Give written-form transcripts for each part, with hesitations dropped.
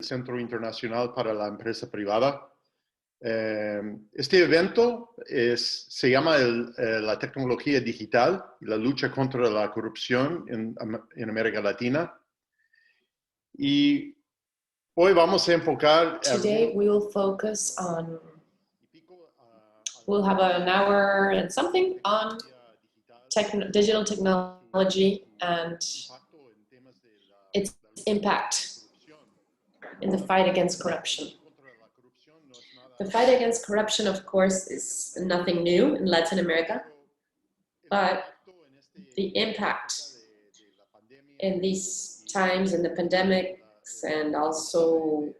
Centro Internacional para la Empresa Privada. Este evento se llama la tecnología digital y la lucha contra la corrupción en América Latina. Y hoy vamos a enfocar... Today we will focus on, we'll have an hour and something on digital technology and its impact in the fight against corruption. The fight against corruption, of course, is nothing new in Latin America, but the impact in these times, in the pandemics, and also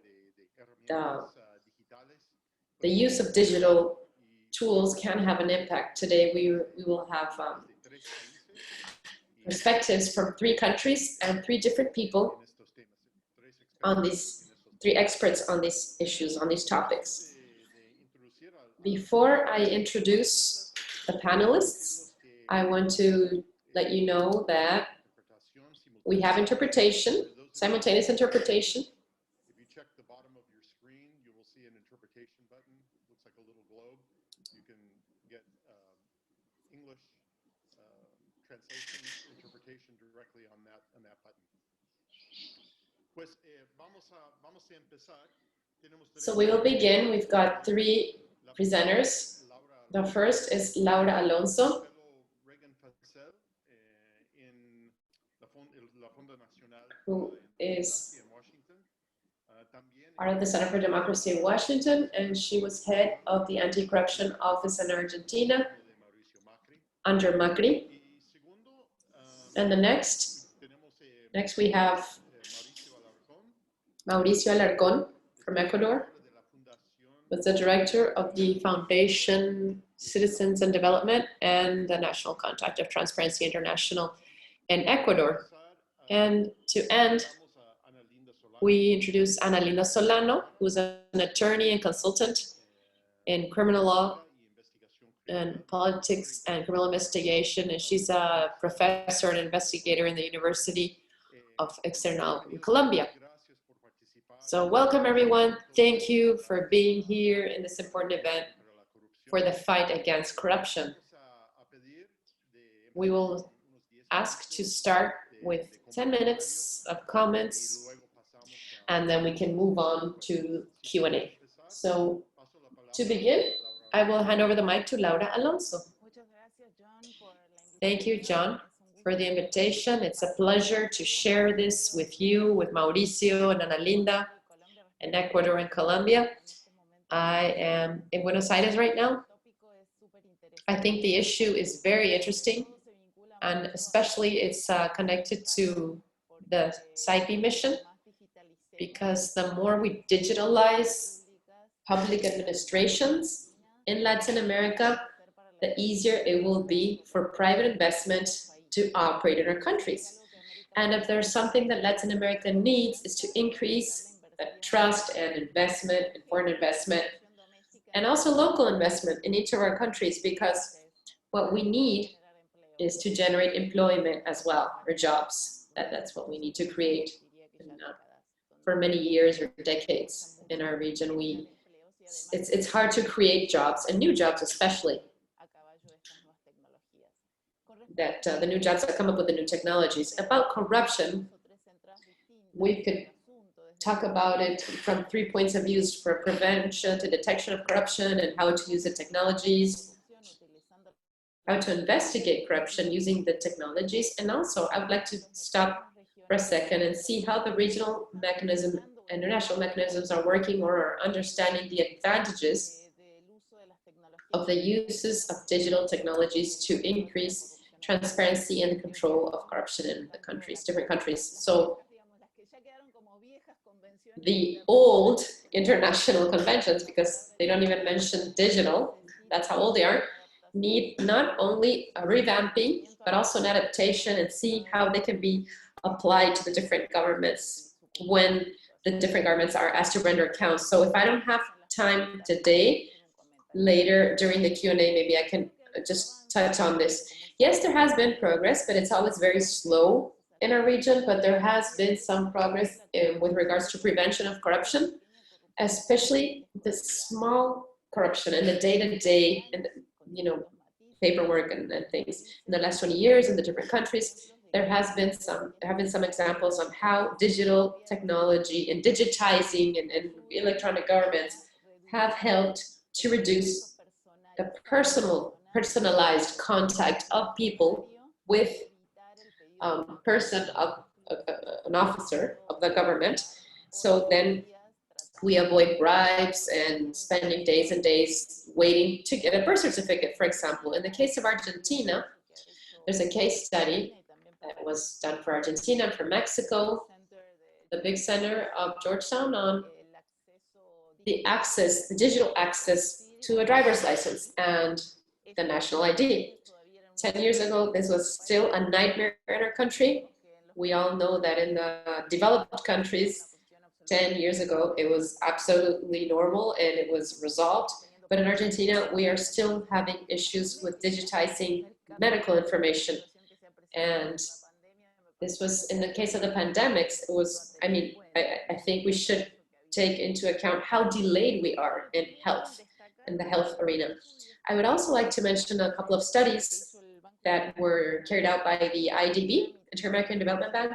the use of digital tools can have an impact. Today we will have perspectives from 3 countries and 3 different people on these, 3 experts on these issues, on these topics. Before I introduce the panelists, I want to let you know that we have interpretation, simultaneous interpretation. If you check the bottom of your screen, you will see an interpretation button. It looks like a little globe. You can get English translation interpretation directly on that button. Pues, vamos a empezar. So we will begin. We've got 3 presenters. The first is Laura Alonso, who is part of the Center for Democracy in Washington, and she was head of the Anti-Corruption Office in Argentina under Macri. And the next we have Mauricio Alarcón from Ecuador, was the director of the Foundation Citizens and Development and the National Contact of Transparency International in Ecuador. And to end, we introduce Ana Linda Solano, who's an attorney and consultant in criminal law and politics and criminal investigation, and she's a professor and investigator in the University of External in Colombia. So welcome everyone. Thank you for being here in this important event for the fight against corruption. We will ask to start with 10 minutes of comments, and then we can move on to Q&A. So to begin, I will hand over the mic to Laura Alonso. Thank you, John, for the invitation. It's a pleasure to share this with you, with Mauricio and Ana Linda in Ecuador and Colombia. I am in Buenos Aires right now. I think the issue is very interesting, and especially it's connected to the CIPE mission, because the more we digitalize public administrations in Latin America, the easier it will be for private investment to operate in our countries. And if there's something that Latin America needs, is to increase the trust and investment and foreign investment, and also local investment in each of our countries, because what we need is to generate employment as well, or jobs. That's what we need to create. And, for many years or decades in our region, it's hard to create jobs, and new jobs especially. That the new jobs that come up with the new technologies. About corruption, we could talk about it from 3 points of view: for prevention to detection of corruption, and how to use the technologies, how to investigate corruption using the technologies. And also, I would like to stop for a second and see how the regional mechanism, international mechanisms are working or are understanding the advantages of the uses of digital technologies to increase transparency and control of corruption in the countries, different countries. So the old international conventions, because they don't even mention digital, that's how old they are, need not only a revamping, but also an adaptation, and see how they can be applied to the different governments when the different governments are asked to render accounts. So if I don't have time today, later during the Q&A, maybe I can just touch on this. Yes, there has been progress, but it's always very slow in our region, but there has been some progress with regards to prevention of corruption, especially the small corruption and the day-to-day and paperwork and things. In the last 20 years in the different countries, there have been some examples on how digital technology and digitizing and electronic governments have helped to reduce the personalized contact of people with an officer of the government. So then we avoid bribes and spending days and days waiting to get a birth certificate, for example. In the case of Argentina, there's a case study that was done for Argentina and for Mexico, the big center of Georgetown, on the digital access to a driver's license and the national ID. 10 years ago, this was still a nightmare in our country. We all know that in the developed countries, 10 years ago, it was absolutely normal and it was resolved. But in Argentina, we are still having issues with digitizing medical information. And this was, in the case of the pandemics, it was, I think we should take into account how delayed we are in health, in the health arena. I would also like to mention a couple of studies that were carried out by the IDB, Inter-American Development Bank.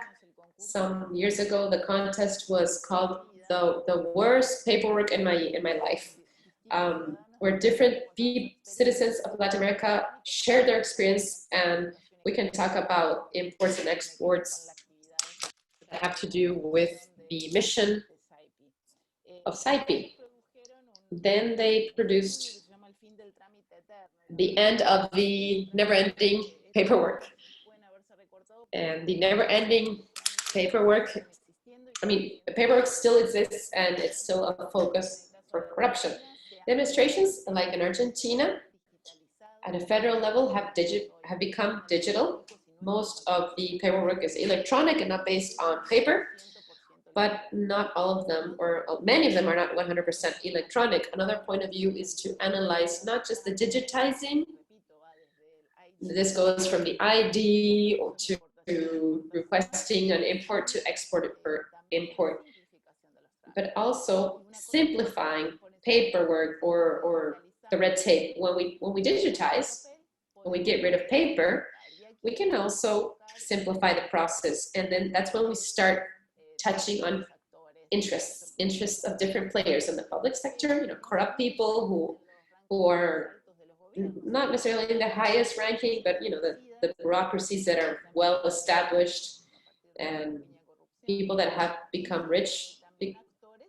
Some years ago, the contest was called the worst paperwork in my life, where different citizens of Latin America shared their experience, and we can talk about imports and exports that have to do with the mission of CIPE. Then they produced the end of the never-ending paperwork. And the never-ending paperwork, paperwork still exists and it's still a focus for corruption. The administrations, like in Argentina, at a federal level have become digital. Most of the paperwork is electronic and not based on paper, but not all of them, or many of them are not 100% electronic. Another point of view is to analyze not just the digitizing. This goes from the ID to requesting an import to export or import, but also simplifying paperwork or the red tape. When we digitize, when we get rid of paper, we can also simplify the process. And then that's when we start touching on interests of different players in the public sector, corrupt people who are not necessarily in the highest ranking, but the bureaucracies that are well established, and people that have become rich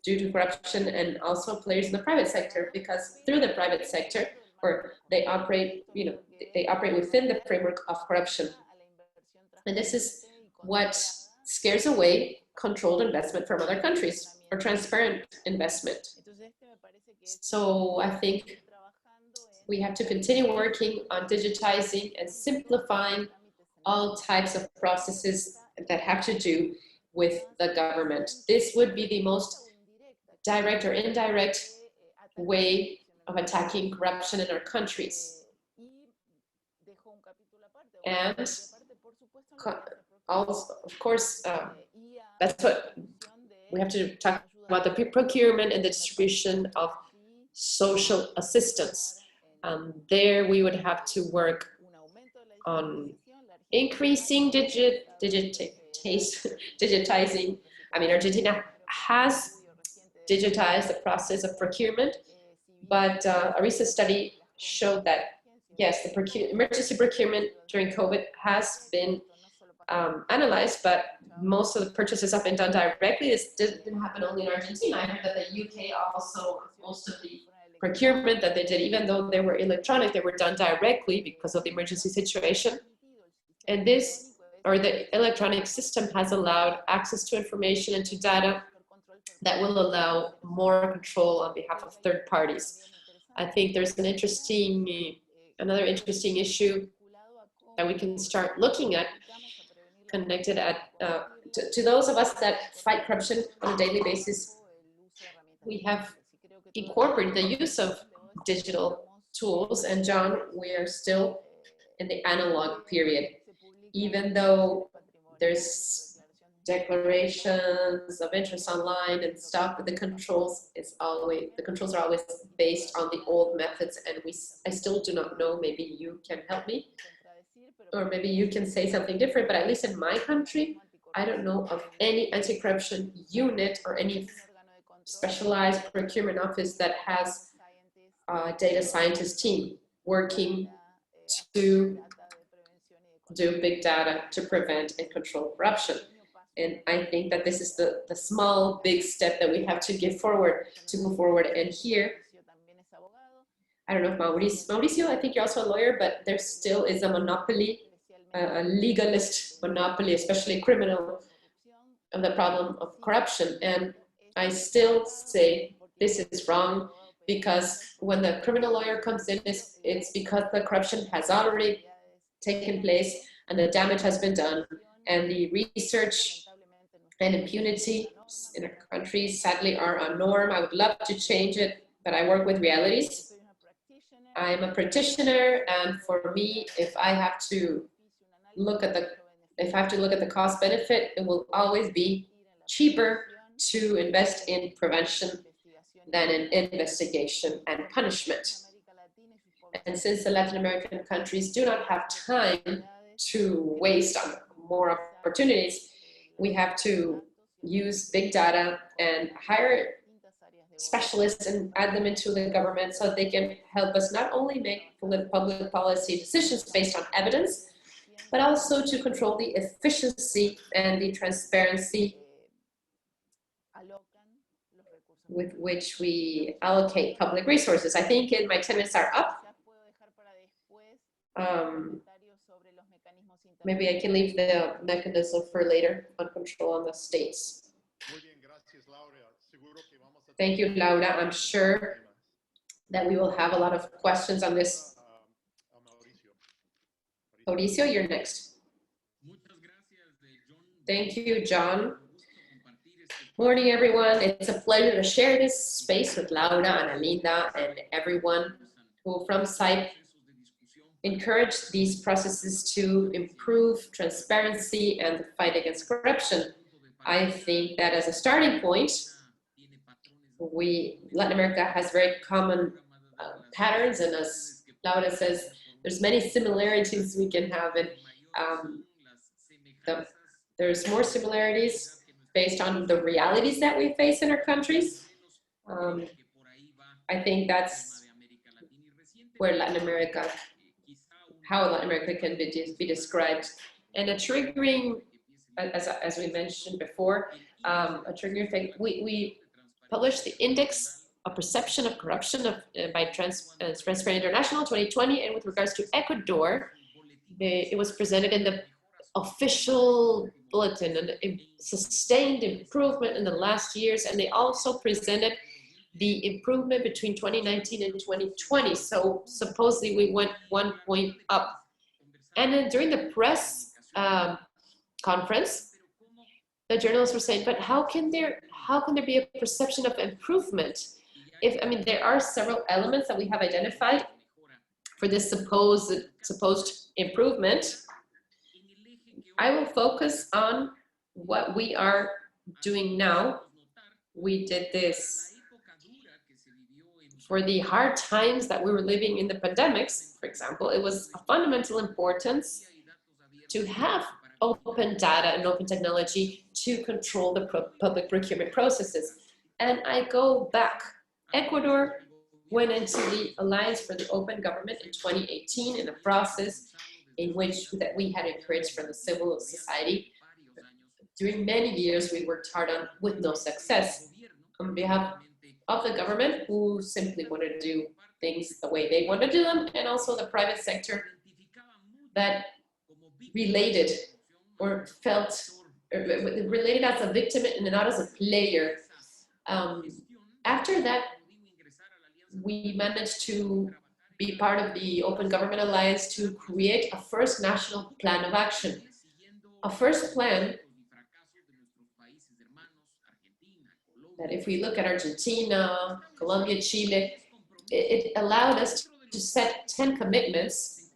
due to corruption, and also players in the private sector, because through the private sector, or they operate within the framework of corruption. And this is what scares away controlled investment from other countries, or transparent investment. So I think we have to continue working on digitizing and simplifying all types of processes that have to do with the government. This would be the most direct or indirect way of attacking corruption in our countries. And also, of course, that's what we have to talk about, the procurement and the distribution of social assistance. There we would have to work on increasing digitizing. Argentina has digitized the process of procurement, but a recent study showed that, yes, the emergency procurement during COVID has been analyzed, but most of the purchases have been done directly. This didn't happen only in Argentina. I heard that the UK also, most of the procurement that they did, even though they were electronic, they were done directly because of the emergency situation. And this, or the electronic system, has allowed access to information and to data that will allow more control on behalf of third parties. I think there's another interesting issue that we can start looking at, connected to those of us that fight corruption on a daily basis. We have incorporated the use of digital tools, and John, we are still in the analog period. Even though There's declarations of interest online and stuff, but the controls are always based on the old methods, and I still do not know. Maybe you can help me, or maybe you can say something different, but at least in my country, I don't know of any anti-corruption unit or any specialized procurement office that has a data scientist team working to do big data to prevent and control corruption. And I think that this is the small, big step that we have to move forward. And here, I don't know if Mauricio, I think you're also a lawyer, but there still is a monopoly, a legalist monopoly, especially criminal, of the problem of corruption. And I still say this is wrong, because when the criminal lawyer comes in, it's because the corruption has already taken place and the damage has been done, and the research and impunity in our countries sadly are a norm. I would love to change it, but I work with realities. I'm a practitioner, and for me, if I have to look at the cost benefit, it will always be cheaper to invest in prevention than in investigation and punishment. And since the Latin American countries do not have time to waste on more opportunities, we have to use big data and hire specialists and add them into the government so they can help us not only make public policy decisions based on evidence, but also to control the efficiency and the transparency with which we allocate public resources. I think my 10 minutes are up. Maybe I can leave the mechanism for later on control on the states. Thank you, Laura. I'm sure that we will have a lot of questions on this. Mauricio, you're next. Thank you, John. Morning, everyone. It's a pleasure to share this space with Laura, Ana Linda, and everyone who from CIPE encourage these processes to improve transparency and the fight against corruption. I think that as a starting point, Latin America has very common patterns, and as Laura says, there's many similarities we can have, and there's more similarities based on the realities that we face in our countries. I think that's where how Latin America can be described. And a triggering, as we mentioned before, a triggering effect, we published the Index of Perception of Corruption by Transparency International 2020, and with regards to Ecuador, it was presented in the official bulletin, and sustained improvement in the last years, and they also presented the improvement between 2019 and 2020. So supposedly we went 1 point up. And then during the press conference, the journalists were saying, but how can there be a perception of improvement? There are several elements that we have identified for this supposed improvement. I will focus on what we are doing now. We did this for the hard times that we were living in the pandemics. For example, it was of fundamental importance to have open data and open technology to control the public procurement processes. And I go back. Ecuador went into the Alliance for the Open Government in 2018 in a process in which that we had encouraged from the civil society. During many years, we worked hard on with no success on behalf of the government, who simply wanted to do things the way they want to do them, and also the private sector that related or felt related as a victim and not as a player. After that, we managed to be part of the Open Government Alliance to create a first national plan of action. A first plan that, if we look at Argentina, Colombia, Chile, it allowed us to set 10 commitments,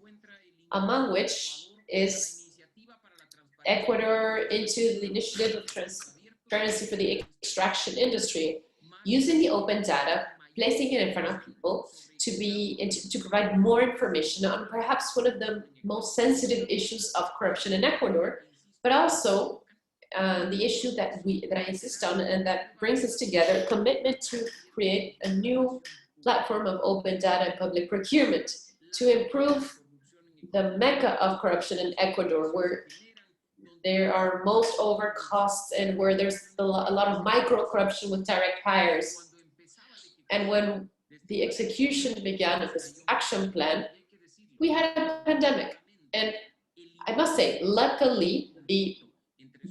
among which is Ecuador into the initiative of transparency for the extraction industry, using the open data, placing it in front of people to provide more information on perhaps one of the most sensitive issues of corruption in Ecuador, but also the issue that I insist on and that brings us together, a commitment to create a new platform of open data and public procurement to improve the mecca of corruption in Ecuador, where there are most over costs and where there's a lot of micro corruption with direct hires. And when the execution began of this action plan, we had a pandemic. And I must say, luckily, the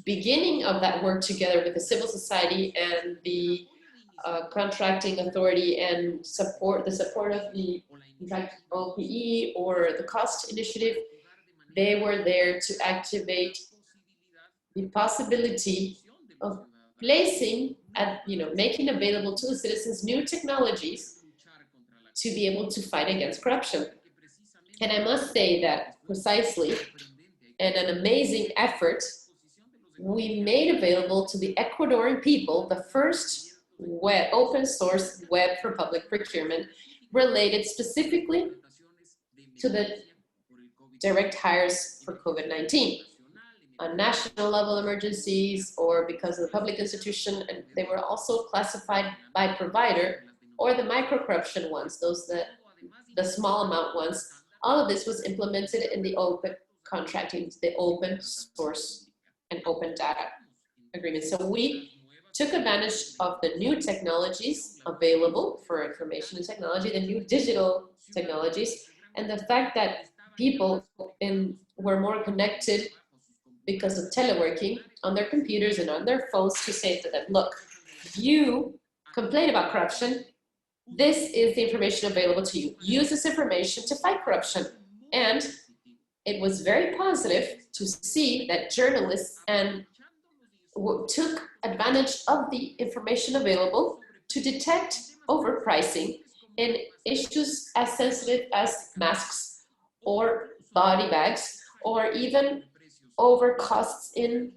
beginning of that work together with the civil society and the contracting authority and the support of the OPE or the cost initiative, they were there to activate the possibility of placing and making available to the citizens new technologies to be able to fight against corruption. And I must say that precisely, and an amazing effort, we made available to the Ecuadorian people the first open source web for public procurement related specifically to the direct hires for COVID-19. On national level emergencies or because of the public institution, and they were also classified by provider, or the micro corruption ones, the small amount ones. All of this was implemented in the open contracting, the open source and open data agreement. So we took advantage of the new technologies available for information and technology, the new digital technologies, and the fact that people were more connected because of teleworking on their computers and on their phones to say to them, look, you complain about corruption, this is the information available to you. Use this information to fight corruption. And it was very positive to see that journalists took advantage of the information available to detect overpricing in issues as sensitive as masks or body bags, or even over costs in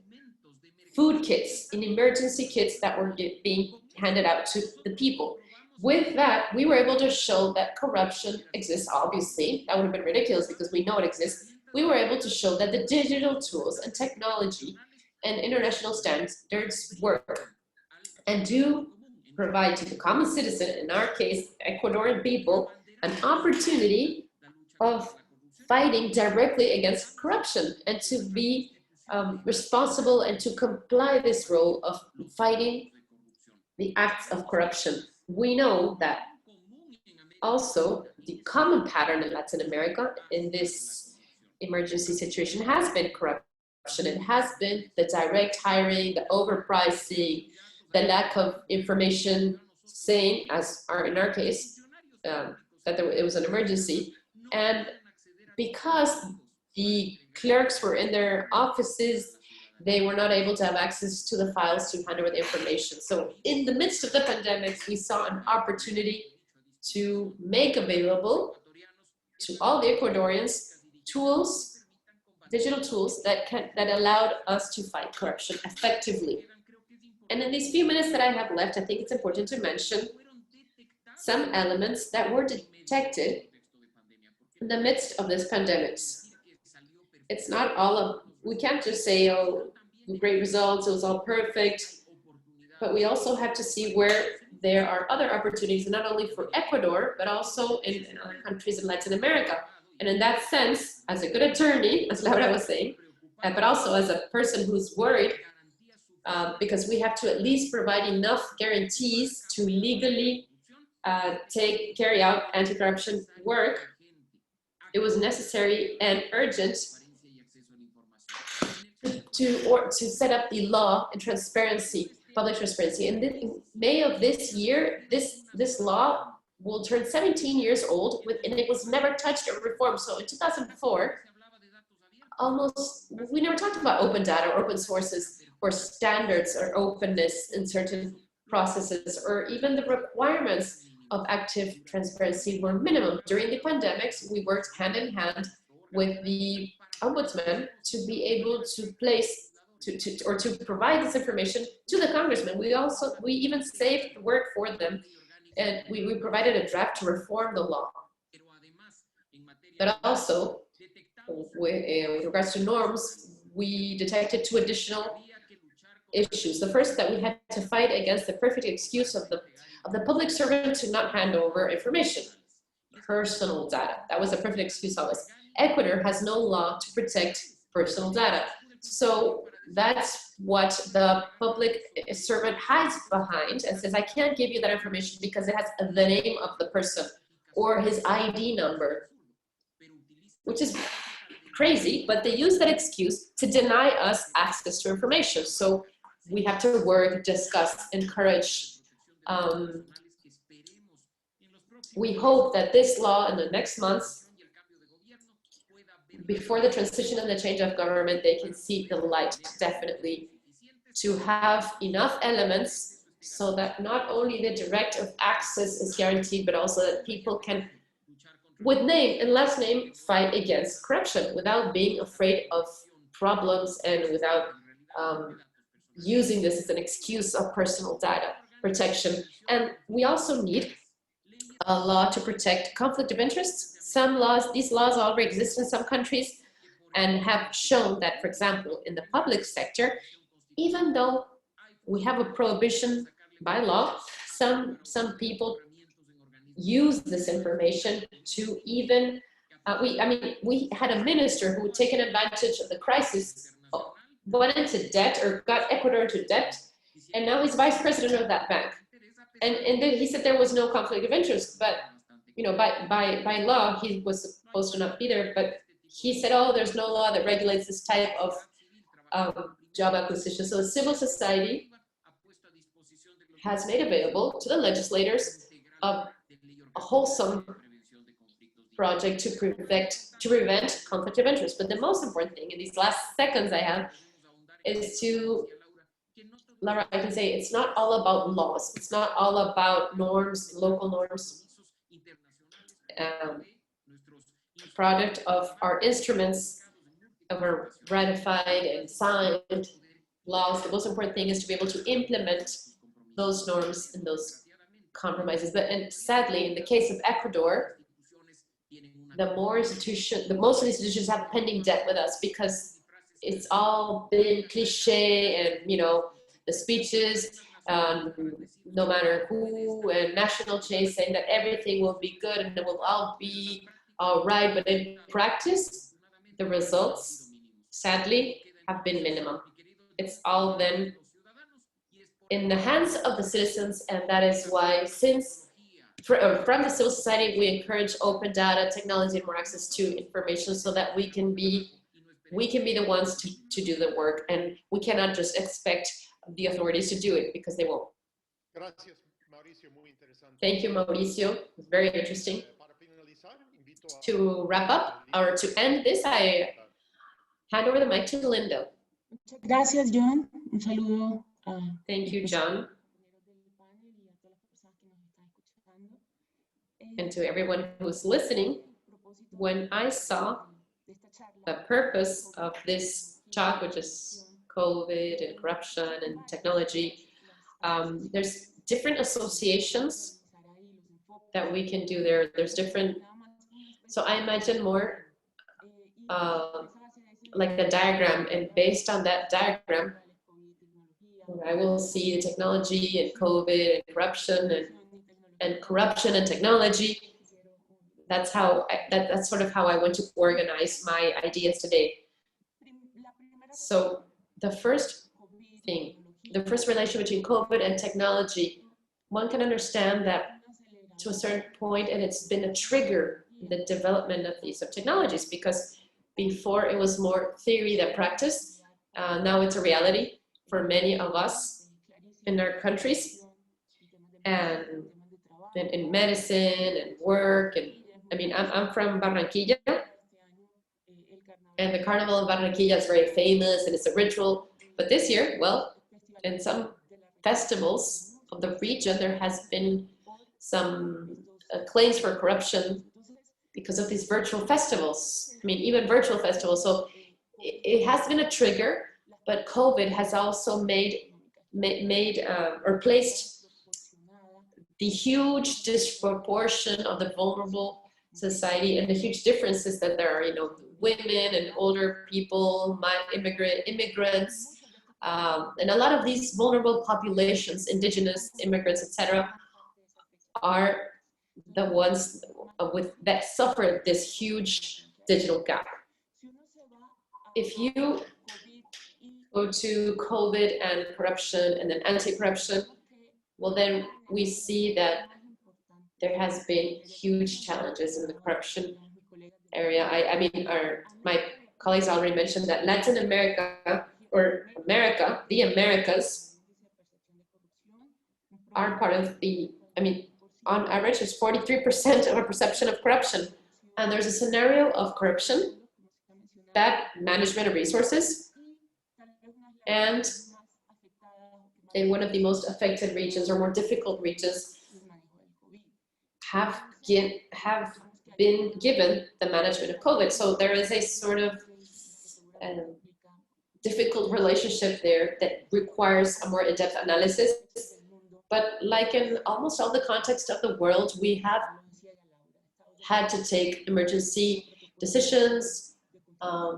food kits, in emergency kits that were being handed out to the people. With that, we were able to show that corruption exists, obviously. That would have been ridiculous because we know it exists. We were able to show that the digital tools and technology and international standards work and do provide to the common citizen, in our case, Ecuadorian people, an opportunity of fighting directly against corruption and to be responsible and to comply this role of fighting the acts of corruption. We know that also the common pattern in Latin America in this emergency situation has been corruption. It has been the direct hiring, the overpricing, the lack of information saying, as in our case, that it was an emergency. And because the clerks were in their offices, they were not able to have access to the files to hand over the information. So in the midst of the pandemic, we saw an opportunity to make available to all the Ecuadorians tools, digital tools that allowed us to fight corruption effectively. And in these few minutes that I have left, I think it's important to mention some elements that were detected in the midst of this pandemic. It's not all of, we can't just say, oh, great results, it was all perfect, but we also have to see where there are other opportunities, not only for Ecuador, but also in other countries in Latin America. And in that sense, as a good attorney, as Laura was saying, but also as a person who's worried, because we have to at least provide enough guarantees to legally carry out anti-corruption work, it was necessary and urgent to set up the law and transparency, public transparency. And in May of this year, this law will turn 17 years old, and it was never touched or reformed. So in 2004, we never talked about open data or open sources or standards or openness in certain processes, or even the requirements of active transparency were minimum. During the pandemics, we worked hand in hand with the ombudsman to be able to place to provide this information to the congressman. We even saved the work for them, and we provided a draft to reform the law. But also, with regards to norms, we detected 2 additional issues. The first, that we had to fight against the perfect excuse of the public servant to not hand over information, personal data. That was a perfect excuse always. Ecuador has no law to protect personal data. So that's what the public servant hides behind and says, I can't give you that information because it has the name of the person or his ID number, which is crazy, but they use that excuse to deny us access to information. So we have to work, discuss, encourage. We hope that this law in the next months, before the transition and the change of government, they can see the light, definitely, to have enough elements so that not only the direct of access is guaranteed, but also that people can, with name and last name, fight against corruption without being afraid of problems and without using this as an excuse of personal data protection. And we also need a law to protect conflict of interest. Some laws, these laws already exist in some countries and have shown that, for example, in the public sector, even though we have a prohibition by law, some people use this information to even, we had a minister who had taken advantage of the crisis, went into debt or got Ecuador into debt, and now he's vice president of that bank. And then he said there was no conflict of interest, but you know, by law, he was supposed to not be there, but he said, oh, there's no law that regulates this type of job acquisition. So civil society has made available to the legislators a wholesome project to prevent conflict of interest. But the most important thing in these last seconds I have is to, Laura, I can say it's not all about laws. It's not all about norms, local norms. Product of our instruments of our ratified and signed laws. The most important thing is to be able to implement those norms and those compromises. And sadly, in the case of Ecuador, most institutions have a pending debt with us because it's all been cliche and, you know, the speeches, no matter who, and national chase saying that everything will be good and it will all be all right. But in practice, the results, sadly, have been minimum. It's all then in the hands of the citizens, and that is why, since from the civil society, we encourage open data, technology, and more access to information so that we can be the ones to do the work, and we cannot just expect the authorities to do it because they won't. Thank you, Mauricio. It's very interesting. To wrap up, or to end this, I hand over the mic to Linda. Gracias, John. Un saludo. Thank you, John. And to everyone who's listening, when I saw the purpose of this talk, which is COVID and corruption and technology, there's different associations that we can do there. There's different, so I imagine more like the diagram, and based on that diagram, I will see the technology and COVID and corruption and technology. That's how that's sort of how I want to organize my ideas today. So the first thing, the first relation between COVID and technology, one can understand that to a certain point, and it's been a trigger in the development of these technologies, because before it was more theory than practice. Now it's a reality for many of us in our countries, and in medicine and work. And I mean, I'm from Barranquilla, and the Carnival of Barranquilla is very famous and it's a ritual. But this year, well, in some festivals of the region, there has been some claims for corruption. because of these virtual festivals. I mean, even virtual festivals. So it has been a trigger, but COVID has also or placed the huge disproportion of the vulnerable society and the huge differences that there are, women and older people, immigrants, and a lot of these vulnerable populations, indigenous immigrants, etc., are the ones that suffer this huge digital gap. If you go to COVID and corruption and then anti-corruption, well, then we see that there has been huge challenges in the corruption area. I mean, my colleagues already mentioned that Latin America, or America, the Americas, are part of the, on average, there's 43% of a perception of corruption. And there's a scenario of corruption, bad management of resources, and in one of the most affected regions or more difficult regions have been given the management of COVID. So there is a sort of difficult relationship there that requires a more in-depth analysis. But like in almost all the context of the world, we have had to take emergency decisions,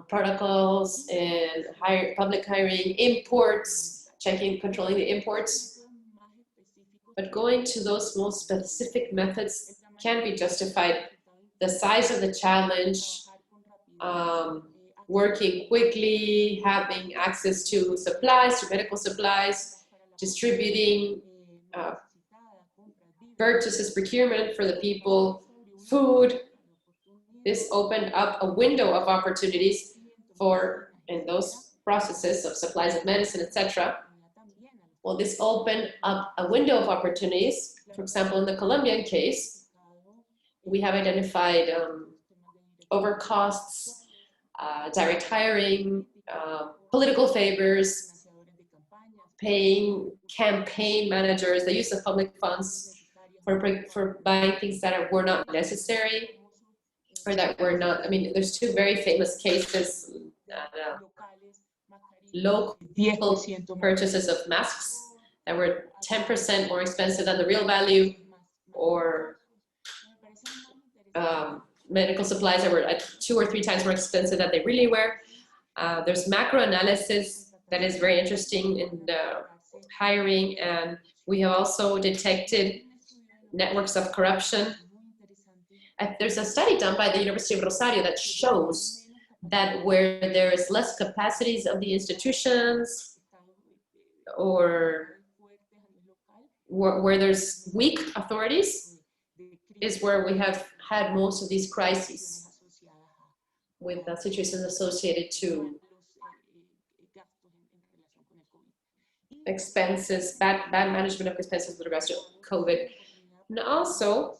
protocols, and public hiring, imports, controlling the imports. But going to those most specific methods can be justified. The size of the challenge, working quickly, having access to supplies, to medical supplies, distributing purchases, procurement for the people, food. This opened up a window of opportunities in those processes of supplies of medicine, etc. Well, this opened up a window of opportunities. For example, in the Colombian case, we have identified overcosts, direct hiring, political favors, paying campaign managers, the use of public funds for buying things that were not necessary, or that were not, there's two very famous cases, local purchases of masks that were 10% more expensive than the real value, or medical supplies that were 2 or 3 times more expensive than they really were. There's macro analysis that is very interesting in the hiring, and we have also detected networks of corruption. There's a study done by the University of Rosario that shows that where there is less capacities of the institutions, or where there's weak authorities, is where we have had most of these crises with the situations associated to expenses, bad management of expenses with regards to COVID. And also,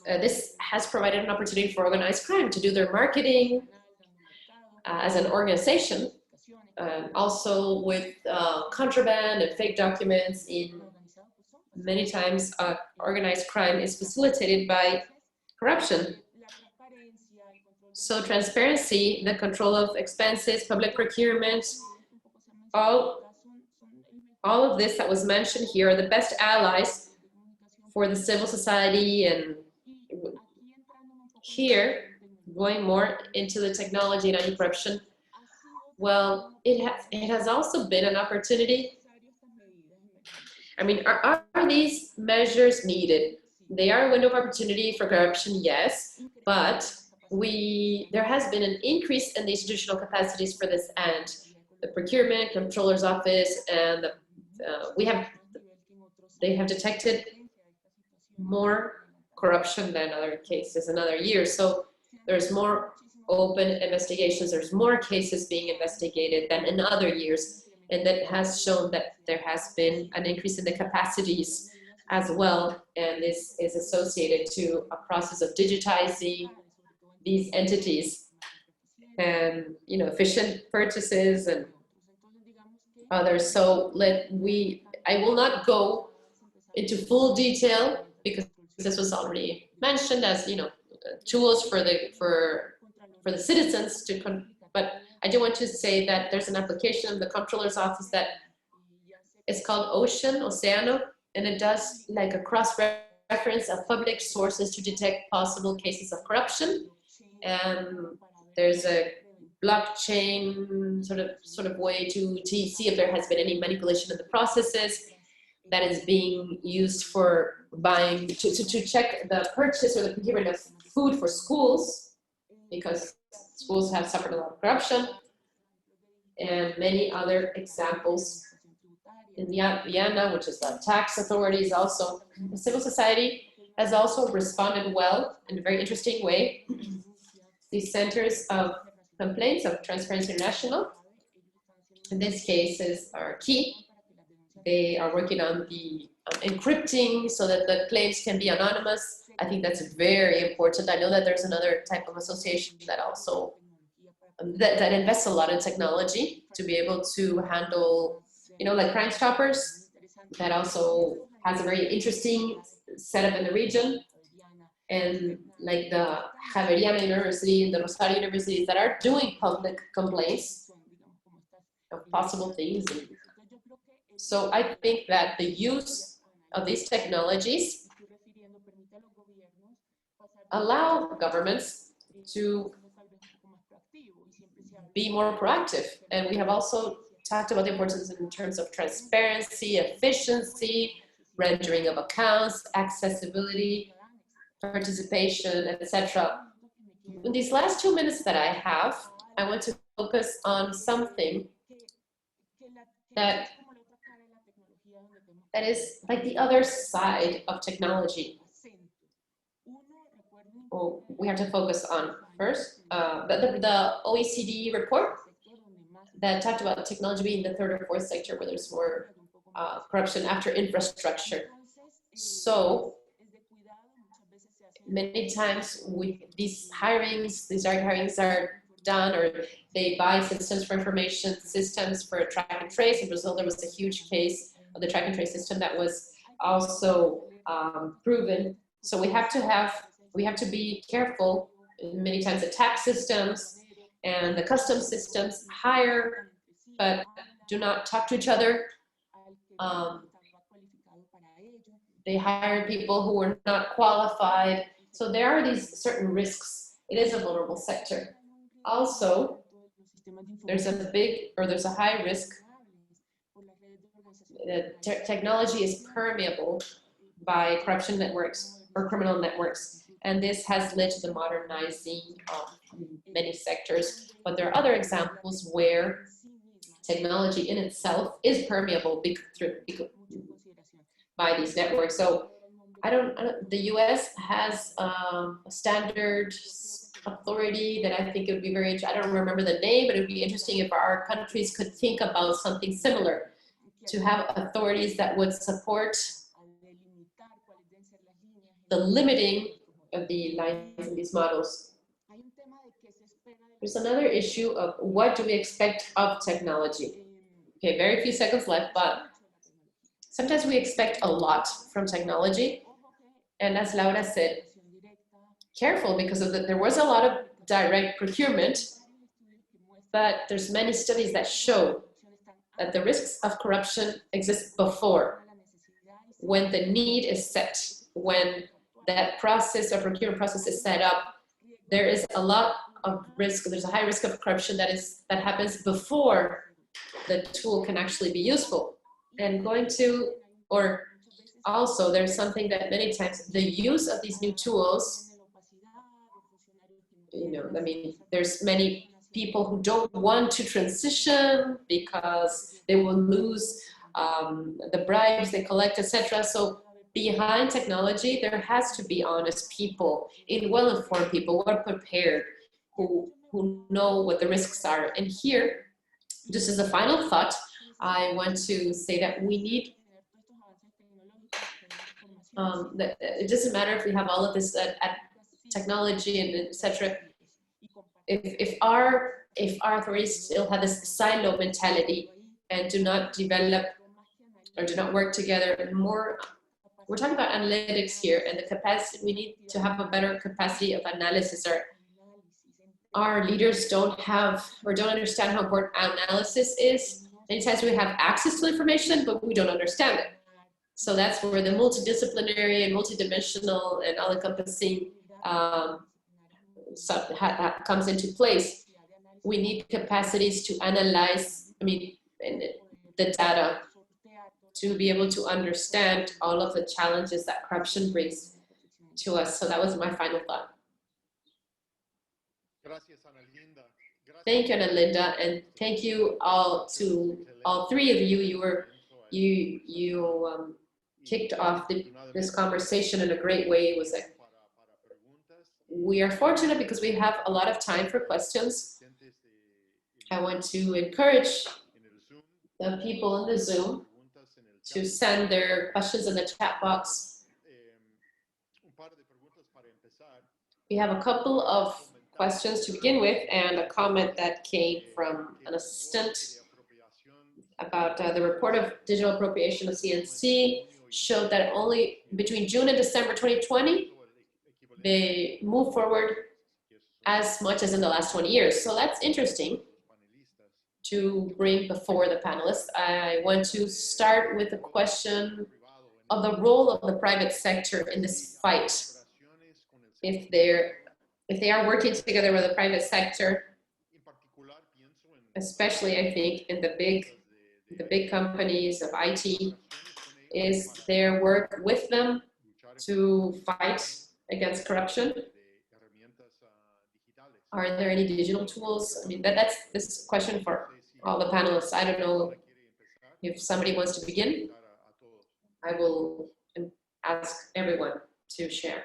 this has provided an opportunity for organized crime to do their marketing as an organization, also with contraband and fake documents. Many times, organized crime is facilitated by corruption. So transparency, the control of expenses, public procurement, all of this that was mentioned here are the best allies for the civil society. And here, going more into the technology and anti-corruption, well, it has also been an opportunity. Are these measures needed? They are a window of opportunity for corruption, yes, but there has been an increase in the institutional capacities for this end. The procurement controller's office, and they have detected more corruption than other cases in other years. So there's more open investigations, there's more cases being investigated than in other years. And that has shown that there has been an increase in the capacities as well. And this is associated to a process of digitizing these entities and, efficient purchases and others. So I will not go into full detail because this was already mentioned as, tools for the citizens to, but I do want to say that there's an application in the Comptroller's Office that is called Oceano, and it does like a cross-reference of public sources to detect possible cases of corruption. And there's a blockchain sort of way to see if there has been any manipulation of the processes that is being used for buying, to check the purchase or the procurement of food for schools, because schools have suffered a lot of corruption, and many other examples. In Vienna, which is the tax authorities, also the civil society has also responded well in a very interesting way. These centers of complaints of Transparency International, in these cases, are key. They are working on the encrypting so that the claims can be anonymous. I think that's very important. I know that there's another type of association that also that invests a lot in technology to be able to handle, you know, like Crime Stoppers, that also has a very interesting setup in the region. And like the Javeriana University and the Rosario Universities that are doing public complaints of possible things. So I think that the use of these technologies allow governments to be more proactive. And we have also talked about the importance in terms of transparency, efficiency, rendering of accounts, accessibility, participation, etc. In these last 2 minutes that I have, I want to focus on something that is like the other side of technology. Well, we have to focus on first the OECD report that talked about technology being the third or fourth sector where there's more corruption after infrastructure. So many times these direct hirings are done, or they buy systems for information systems for track and trace. In Brazil, there was a huge case of the track and trace system that was also proven. So we have to be careful. Many times the tax systems and the customs systems hire, but do not talk to each other. They hire people who are not qualified. So there are these certain risks. It is a vulnerable sector. Also, there's a high risk that technology is permeable by corruption networks or criminal networks. And this has led to the modernizing of many sectors. But there are other examples where technology in itself is permeable by these networks. So the US has a standard authority that I think it would be very, I don't remember the name, but it would be interesting if our countries could think about something similar, to have authorities that would support the limiting of the lines in these models. There's another issue of what do we expect of technology? Okay, very few seconds left, but sometimes we expect a lot from technology. And as Laura said, careful, because there was a lot of direct procurement, but there's many studies that show that the risks of corruption exist before, when the need is set, when that process or procurement process is set up. There is a lot of risk. There's a high risk of corruption that happens before the tool can actually be useful. And also there's something that many times the use of these new tools, you know, I mean, there's many people who don't want to transition because they will lose the bribes they collect, etc. So behind technology, there has to be honest people, well-informed people who are prepared, who know what the risks are. And here, just as a final thought, I want to say that we need, that it doesn't matter if we have all of this at technology and etc. If our authorities still have this silo mentality and do not develop or do not work together more we're talking about analytics here, and the capacity, we need to have a better capacity of analysis. Our leaders don't have or don't understand how important analysis is. Many times we have access to information, but we don't understand it. So that's where the multidisciplinary and multidimensional and all-encompassing comes into place. We need capacities to analyze, the data, to be able to understand all of the challenges that corruption brings to us. So that was my final thought. Thank you, Ana Linda, and thank you all to all three of you. You kicked off this conversation in a great way. It was like, we are fortunate because we have a lot of time for questions. I want to encourage the people in the Zoom to send their questions in the chat box. We have a couple of questions to begin with, and a comment that came from an assistant about the report of digital appropriation of CNC showed that only between June and December 2020, they moved forward as much as in the last 20 years. So that's interesting to bring before the panelists. I want to start with the question of the role of the private sector in this fight. If they are working together with the private sector, especially I think in the big companies of IT, is their work with them to fight against corruption? Are there any digital tools? I mean, that's this question for all the panelists. I don't know if somebody wants to begin. I will ask everyone to share.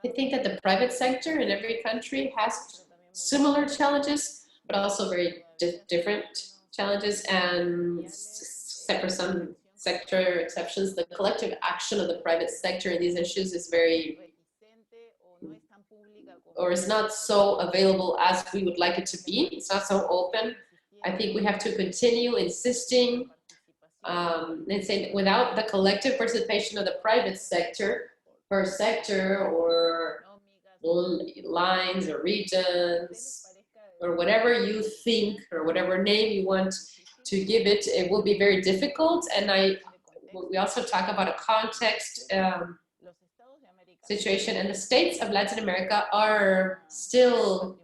I think that the private sector in every country has similar challenges, but also very different challenges, and except for some sector exceptions, the collective action of the private sector in these issues is is not so available as we would like it to be. It's not so open. I think we have to continue insisting and saying without the collective participation of the private sector, per sector or lines or regions or whatever you think or whatever name you want to give it, it will be very difficult. And we also talk about a context situation, and the states of Latin America are still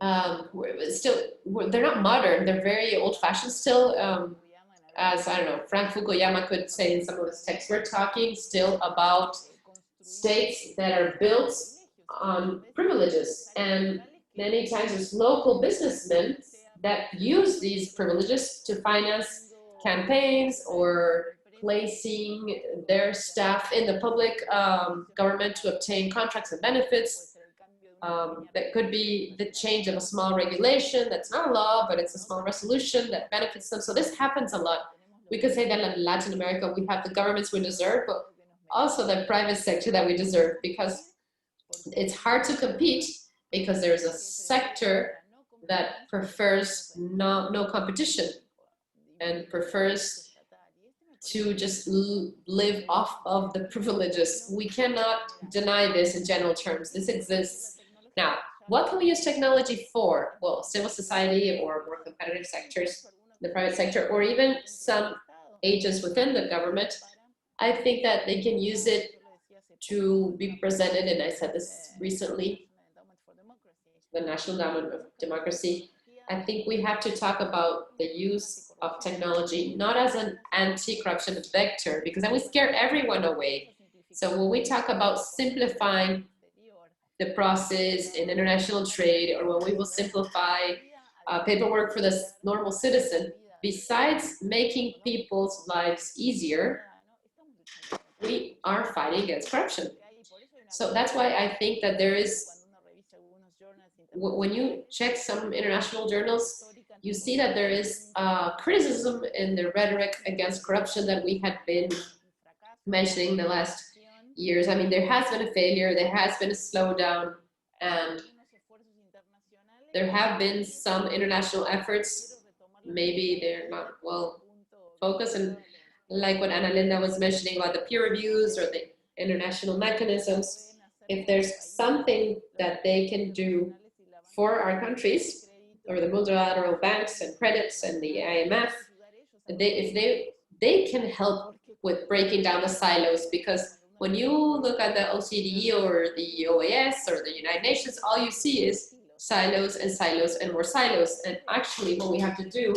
they're not modern, they're very old-fashioned still. As I don't know, Frank Fukuyama could say in some of his texts, we're talking still about states that are built on privileges, and many times there's local businessmen that use these privileges to finance campaigns or placing their staff in the public government to obtain contracts and benefits. That could be the change of a small regulation that's not a law, but it's a small resolution that benefits them. So this happens a lot. We could say that in Latin America, we have the governments we deserve, but also the private sector that we deserve, because it's hard to compete because there's a sector that prefers no competition and prefers to just live off of the privileges. We cannot deny this in general terms. This exists. Now, what can we use technology for? Well, civil society or more competitive sectors, the private sector, or even some agents within the government. I think that they can use it to be presented, and I said this recently, the National Endowment of Democracy. I think we have to talk about the use of technology, not as an anti-corruption vector, because then we scare everyone away. So when we talk about simplifying the process in international trade, or when we will simplify paperwork for the normal citizen, besides making people's lives easier, we are fighting against corruption. So that's why I think that there is, when you check some international journals, you see that there is criticism in the rhetoric against corruption that we had been mentioning the last years. I mean, there has been a failure, there has been a slowdown, and there have been some international efforts maybe they're not well focused. And like what Ana Linda was mentioning about the peer reviews or the international mechanisms, if there's something that they can do for our countries, or the multilateral banks and credits and the IMF, if they can help with breaking down the silos, because when you look at the OECD or the OAS or the United Nations, all you see is silos and silos and more silos. And actually what we have to do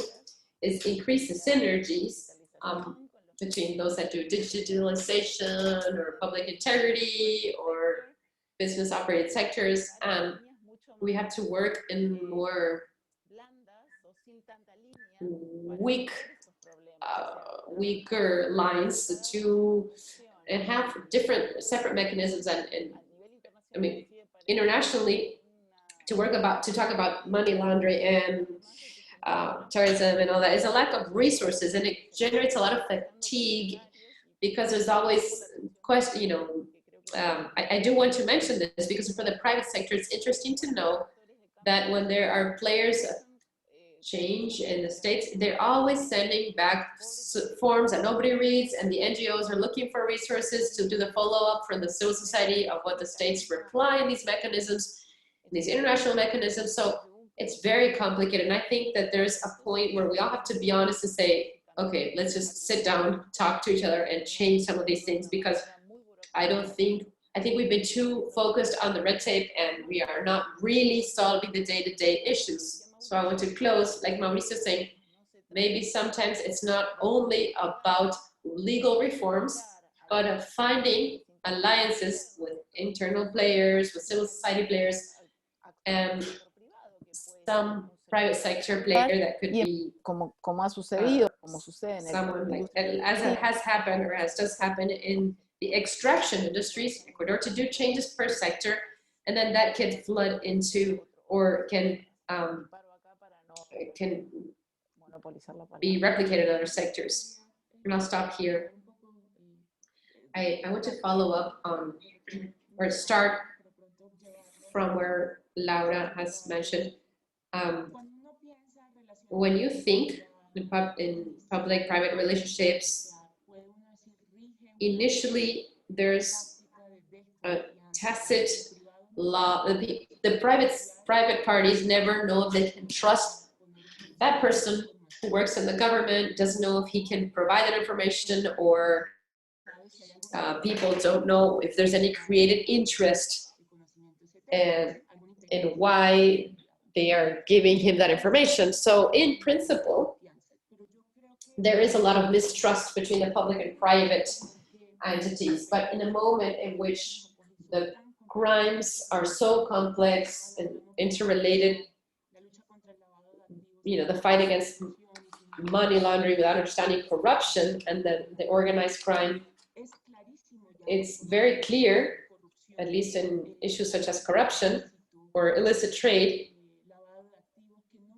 is increase the synergies between those that do digitalization or public integrity or business operated sectors. And we have to work in more weaker lines and have different separate mechanisms and I mean internationally to talk about money laundering and terrorism and all that is a lack of resources, and it generates a lot of fatigue because there's always question. I do want to mention this because for the private sector, it's interesting to know that when there are players change in the States, they're always sending back forms that nobody reads, and the NGOs are looking for resources to do the follow-up from the civil society of what the states reply in these mechanisms, these international mechanisms. So it's very complicated, and I think that there's a point where we all have to be honest and say, okay, let's just sit down, talk to each other, and change some of these things, because I think we've been too focused on the red tape, and we are not really solving the day-to-day issues. So I want to close, like Mauricio saying, maybe sometimes it's not only about legal reforms, but of finding alliances with internal players, with civil society players, and some private sector player that could be como ha sucedido, como sucede en someone like, as it has happened or as does happen in the extraction industries, Ecuador, to do changes per sector, and then that can flood into or can be replicated in other sectors. And I'll stop here. I want to follow up on, or start from where Laura has mentioned. When you think in public-private relationships, initially there's a tacit law. The private parties never know if they can trust that person who works in the government, doesn't know if he can provide that information, or people don't know if there's any created interest in why they are giving him that information. So in principle, there is a lot of mistrust between the public and private entities, but in a moment in which the crimes are so complex and interrelated, the fight against money laundering without understanding corruption and the organized crime, it's very clear, at least in issues such as corruption or illicit trade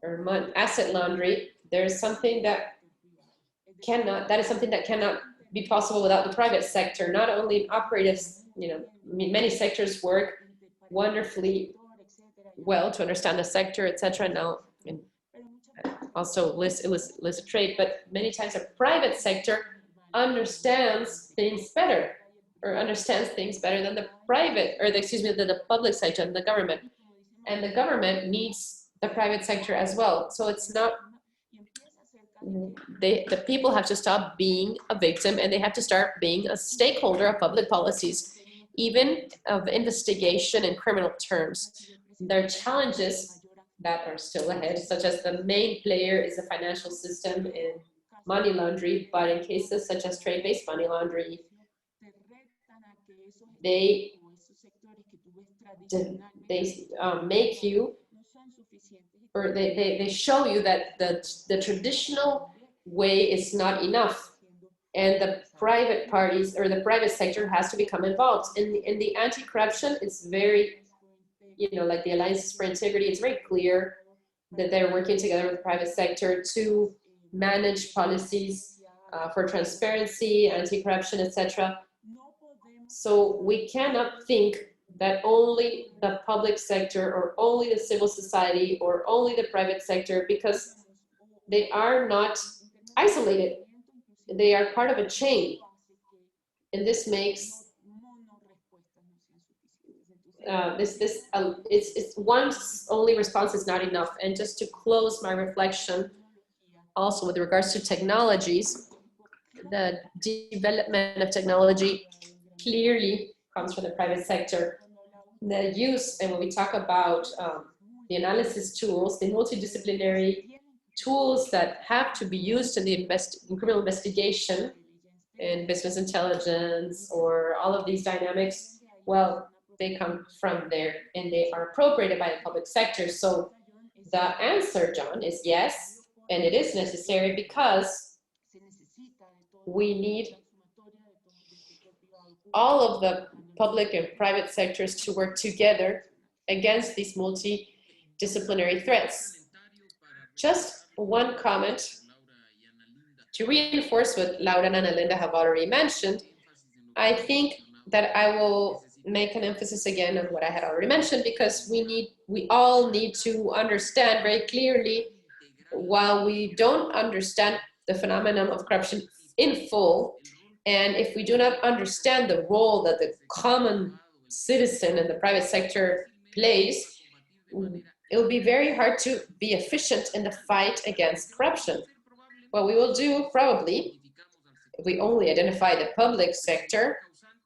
or asset laundering, there's something that is something that cannot be possible without the private sector. Not only operatives, many sectors work wonderfully well to understand the sector, etc. Now, also illicit trade, but many times the private sector understands things better, or understands things better than the the public sector and the government. And the government needs the private sector as well. So it's not, the people have to stop being a victim, and they have to start being a stakeholder of public policies, even of investigation in criminal terms. There are challenges that are still ahead, such as the main player is the financial system in money laundering, but in cases such as trade-based money laundering, they make you, or they show you that the traditional way is not enough, and the private parties or the private sector has to become involved. In the anti-corruption, it's very, like the Alliances for Integrity, it's very clear that they're working together with the private sector to manage policies for transparency, anti-corruption, etc. So we cannot think that only the public sector or only the civil society or only the private sector, because they are not isolated. They are part of a chain. And this makes it's one's only response is not enough. And just to close my reflection, also with regards to technologies, the development of technology clearly comes from the private sector. The use, and when we talk about the analysis tools, the multidisciplinary tools that have to be used in the in criminal investigation, in business intelligence, or all of these dynamics, well, they come from there and they are appropriated by the public sector. So the answer, John, is yes, and it is necessary because we need all of the public and private sectors to work together against these multidisciplinary threats. Just one comment to reinforce what Laura and Ana Linda have already mentioned. I think that I will make an emphasis again on what I had already mentioned, because we all need to understand very clearly, while we don't understand the phenomenon of corruption in full, and if we do not understand the role that the common citizen and the private sector plays, it will be very hard to be efficient in the fight against corruption. What we will do probably, if we only identify the public sector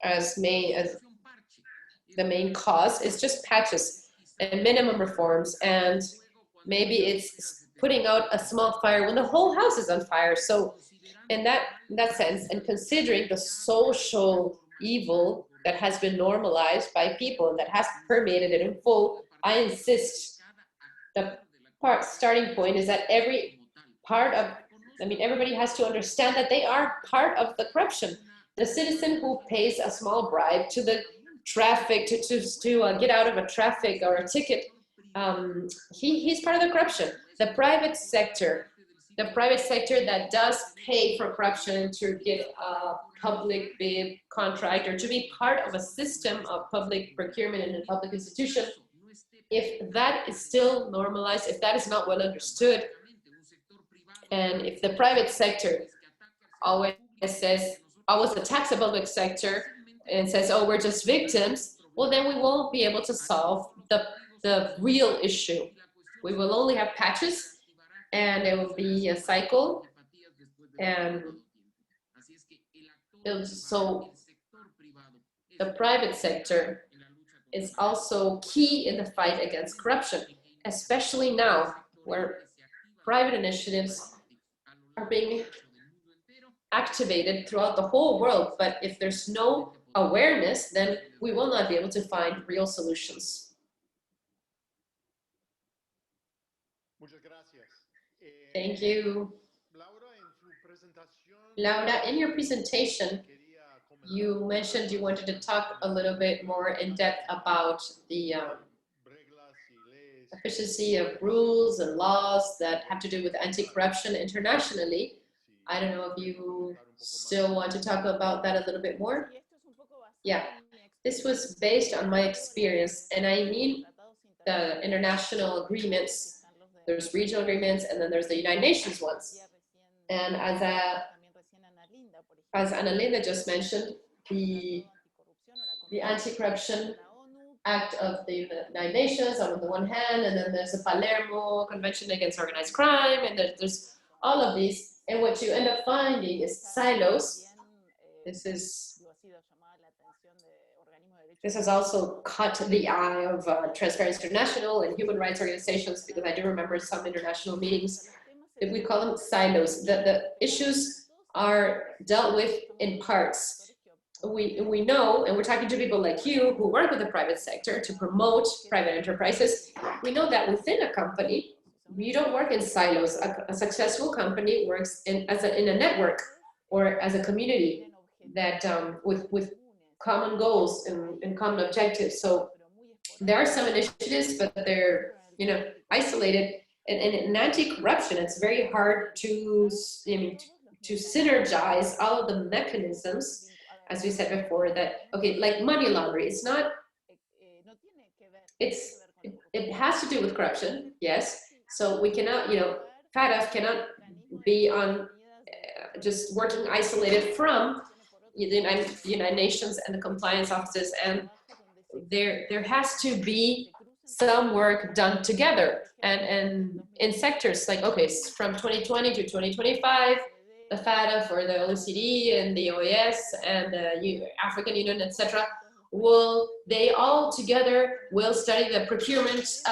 as the main cause, is just patches and minimum reforms, and maybe it's putting out a small fire when the whole house is on fire. So in that sense, and considering the social evil that has been normalized by people and that has permeated it in full, I insist the starting point is that everybody has to understand that they are part of the corruption. The citizen who pays a small bribe to the traffic to get out of a traffic or a ticket, he's part of the corruption. The private sector that does pay for corruption to get a public bid contract or to be part of a system of public procurement in a public institution, if that is still normalized, if that is not well understood, and if the private sector always attacks the public sector and says, oh, we're just victims, well, then we won't be able to solve the real issue. We will only have patches, and it will be a cycle. And so the private sector is also key in the fight against corruption, especially now where private initiatives are being activated throughout the whole world. But if there's no awareness, then we will not be able to find real solutions. Thank you. Laura, in your presentation, you mentioned you wanted to talk a little bit more in depth about the efficiency of rules and laws that have to do with anti-corruption internationally. I don't know if you still want to talk about that a little bit more. Yeah, this was based on my experience, and I mean the international agreements. There's regional agreements, and then there's the United Nations ones. And as Ana Linda just mentioned, the Anti-Corruption Act of the United Nations on the one hand, and then there's the Palermo Convention Against Organized Crime, and there's all of these. And what you end up finding is silos. This has also caught the eye of Transparency International and human rights organizations, because I do remember some international meetings that we call them silos. The issues are dealt with in parts. We know, and we're talking to people like you who work with the private sector to promote private enterprises. We know that within a company, you don't work in silos. A successful company works in a network or as a community that with common goals and common objectives. So there are some initiatives, but they're isolated. And in anti-corruption, it's very hard to synergize all of the mechanisms, as we said before, that, okay, like money laundering, it's not, it has to do with corruption, yes. So we cannot, FATF cannot be on just working isolated from the United Nations and the compliance offices, and there has to be some work done together and in sectors like, okay, from 2020 to 2025, the FATF or the OECD and the OAS and the African Union, etc., they all together will study the procurement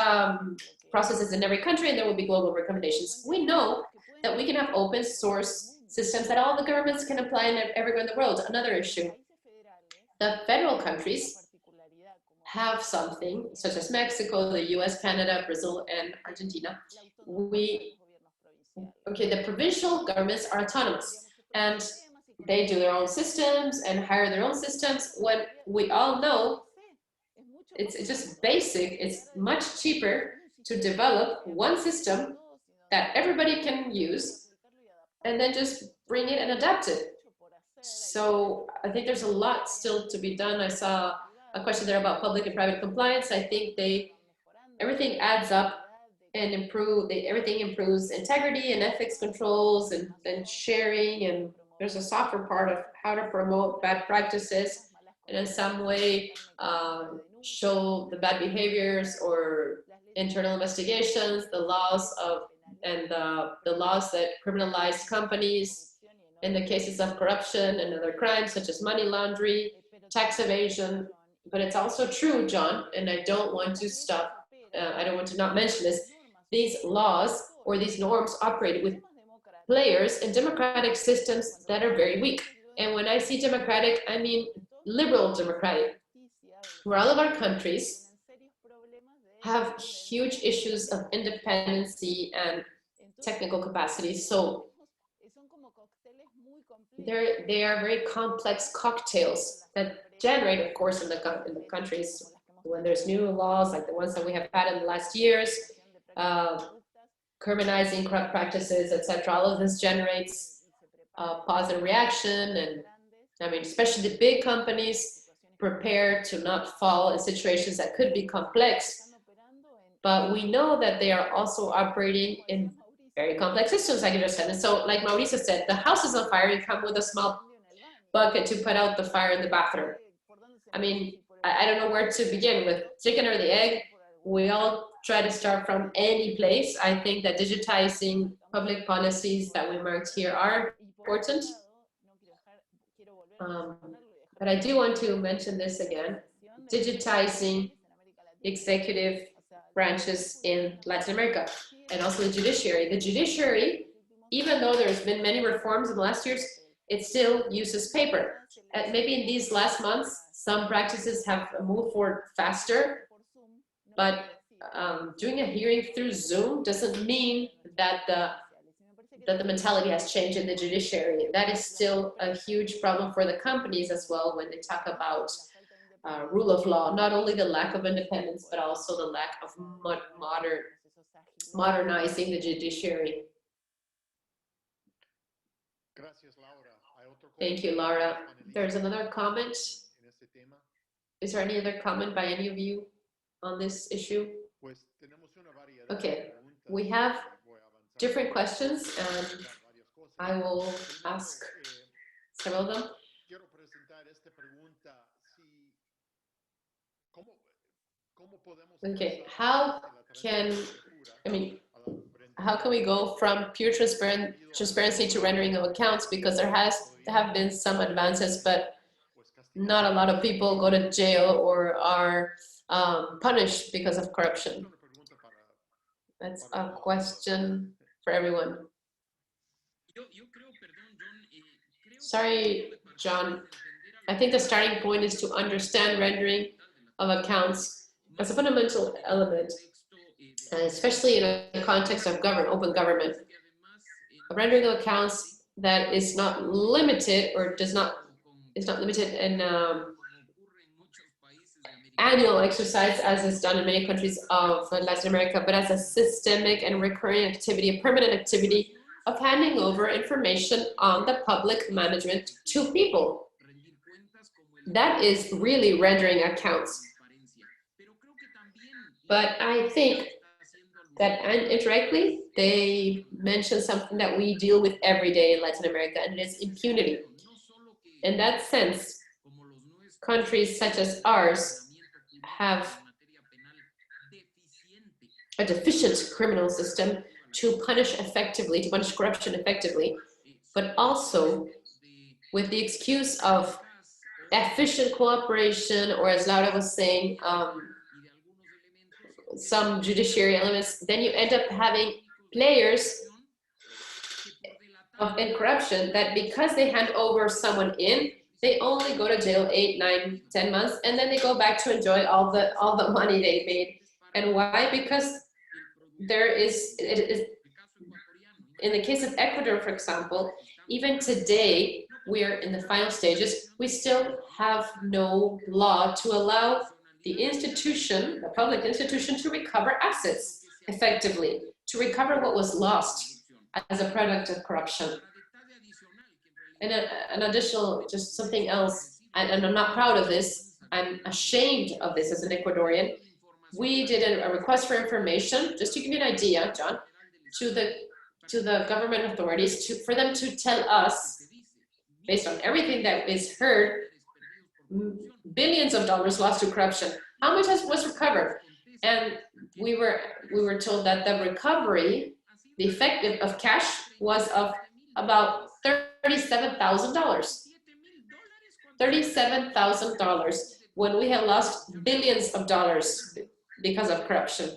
processes in every country, and there will be global recommendations. We know that we can have open source systems that all the governments can apply everywhere in the world. Another issue, the federal countries have something, such as Mexico, the US, Canada, Brazil, and Argentina. The provincial governments are autonomous, and they do their own systems and hire their own systems, when we all know it's just basic. It's much cheaper to develop one system that everybody can use and then just bring it and adapt it. So I think there's a lot still to be done. I saw a question there about public and private compliance. I think everything adds up and everything improves integrity and ethics controls and sharing, and there's a softer part of how to promote bad practices and in some way show the bad behaviors or internal investigations, the laws that criminalize companies in the cases of corruption and other crimes such as money laundering, tax evasion. But it's also true, John, and I don't want to stop, I don't want to not mention this, these laws or these norms operate with players in democratic systems that are very weak. And when I see democratic, I mean liberal democratic, where all of our countries have huge issues of independency and technical capacity. So they are very complex cocktails that generate, of course, in the countries when there's new laws like the ones that we have had in the last years, criminalizing corrupt practices, etc. All of this generates positive reaction, and I mean, especially the big companies prepare to not fall in situations that could be complex. But we know that they are also operating in very complex systems, like you just said. And so, like Mauricio said, the house is on fire, you come with a small bucket to put out the fire in the bathroom. I mean, I don't know where to begin with, chicken or the egg. We all try to start from any place. I think that digitizing public policies that we marked here are important. But I do want to mention this again, digitizing executive branches in Latin America and also the judiciary. The judiciary, even though there's been many reforms in the last years, it still uses paper. And maybe in these last months, some practices have moved forward faster, but doing a hearing through Zoom doesn't mean that the mentality has changed in the judiciary. That is still a huge problem for the companies as well when they talk about rule of law, not only the lack of independence, but also the lack of modernizing the judiciary. Thank you, Laura. There's another comment. Is there any other comment by any of you on this issue? Okay, we have different questions, and I will ask several of them. Okay, how can we go from pure transparency to rendering of accounts? Because there have been some advances, but not a lot of people go to jail or are punished because of corruption. That's a question for everyone. Sorry, John. I think the starting point is to understand rendering of accounts as a fundamental element, especially in a context of open government. A rendering of accounts that is not limited or is not limited in annual exercise as is done in many countries of Latin America, but as a systemic and recurring activity, a permanent activity of handing over information on the public management to people. That is really rendering accounts. But I think that indirectly, they mention something that we deal with every day in Latin America, and it is impunity. In that sense, countries such as ours have a deficient criminal system to punish effectively, to punish corruption effectively, but also with the excuse of efficient cooperation, or as Laura was saying, some judiciary elements, then you end up having players in corruption that because they hand over someone in, they only go to jail 8, 9, 10 months, and then they go back to enjoy all the money they made. And why? Because there is, in the case of Ecuador, for example, even today, we are in the final stages, we still have no law to allow the institution, the public institution, to recover assets effectively, to recover what was lost as a product of corruption. And an additional, just something else, and I'm not proud of this, I'm ashamed of this as an Ecuadorian. We did a request for information, just to give you an idea, John, to the government authorities, for them to tell us, based on everything that is heard, billions of dollars lost to corruption. How much was recovered? And we were told that the recovery, the effective of cash, was of about $37,000. $37,000 when we have lost billions of dollars because of corruption.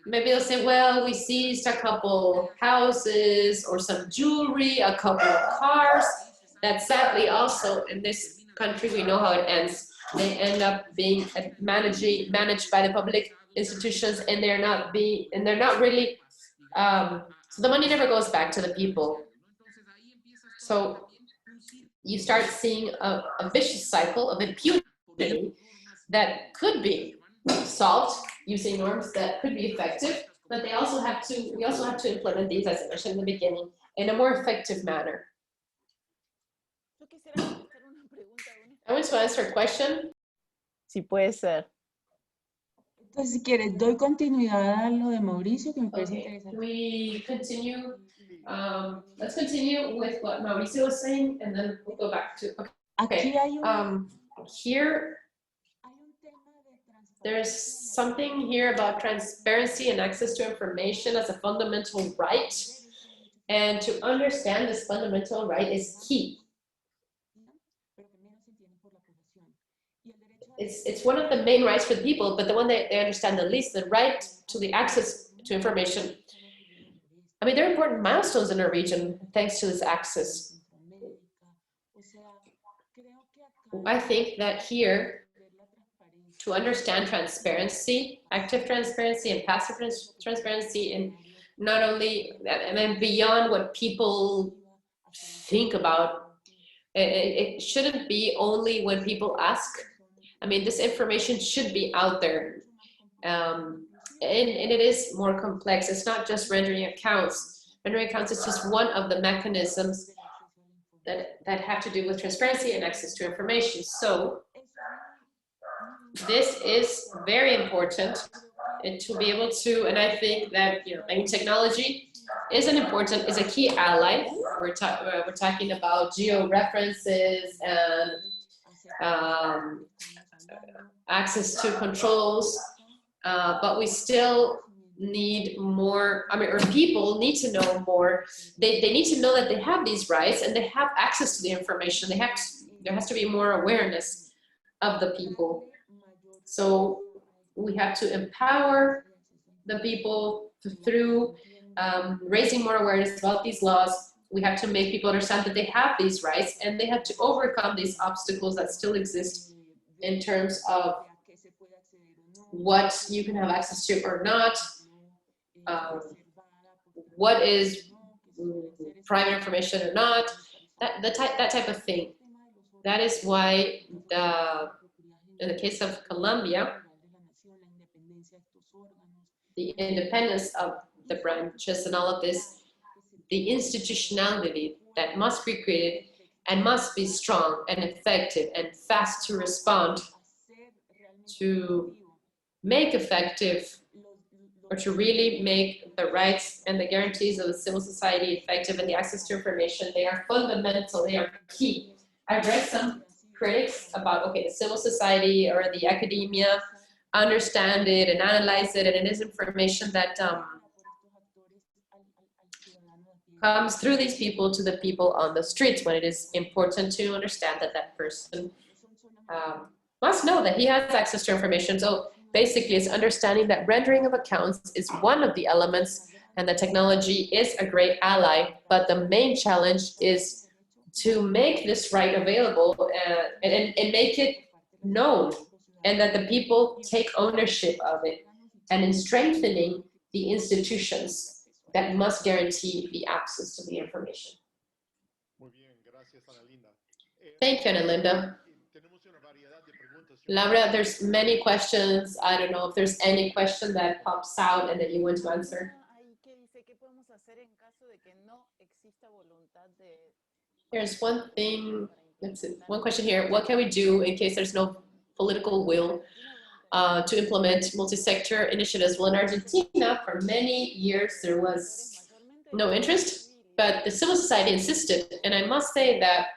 Maybe they'll say, well, we seized a couple houses or some jewelry, a couple of cars. That sadly also in this country, we know how it ends. They end up being managed by the public institutions, and they're not really, so the money never goes back to the people. So you start seeing a vicious cycle of impunity that could be solved using norms that could be effective, but we also have to implement these, as I mentioned in the beginning, in a more effective manner. I want to answer a question. Sí puede ser. Entonces, si quieres, doy continuidad a lo de Mauricio, que me parece Okay, interesante. we continue. Let's continue with what Mauricio was saying, and then we'll go back to. Okay. Aquí hay un, Here, there's something here about transparency and access to information as a fundamental right, and to understand this fundamental right is key. It's one of the main rights for the people, but the one that they understand the least, the right to the access to information. I mean, there are important milestones in our region thanks to this access. I think that here, to understand transparency, active transparency and passive transparency, and not only, and then beyond what people think about, it shouldn't be only when people ask. I mean, this information should be out there. And it is more complex. It's not just rendering accounts. Rendering accounts is just one of the mechanisms that have to do with transparency and access to information. So this is very important, and to be able to, and I think that, you know, technology is a key ally. We're talking about geo-references and access to controls, but we still need more. I mean, or people need to know more. They need to know that they have these rights and they have access to the information. There has to be more awareness of the people. So we have to empower the people through raising more awareness about these laws. We have to make people understand that they have these rights, and they have to overcome these obstacles that still exist in terms of what you can have access to or not, what is private information or not, that type of thing. That is why in the case of Colombia, the independence of the branches and all of this, the institutionality that must be created and must be strong and effective and fast to respond, to make effective or to really make the rights and the guarantees of the civil society effective and the access to information, they are fundamental, they are key. I've read some critics about, okay, the civil society or the academia understand it and analyze it, and it is information that comes through these people to the people on the streets, when it is important to understand that that person must know that he has access to information. So basically, it's understanding that rendering of accounts is one of the elements, and that technology is a great ally, but the main challenge is to make this right available and make it known, and that the people take ownership of it, and in strengthening the institutions that must guarantee the access to the information. Muy bien, gracias, Ana Linda. Thank you, Ana Linda. Tenemos una variedad de preguntas. Laura, there's many questions. I don't know if there's any question that pops out and that you want to answer. There's one thing, one question here. What can we do in case there's no political will to implement multi-sector initiatives? Well, in Argentina, for many years, there was no interest, but the civil society insisted. And I must say that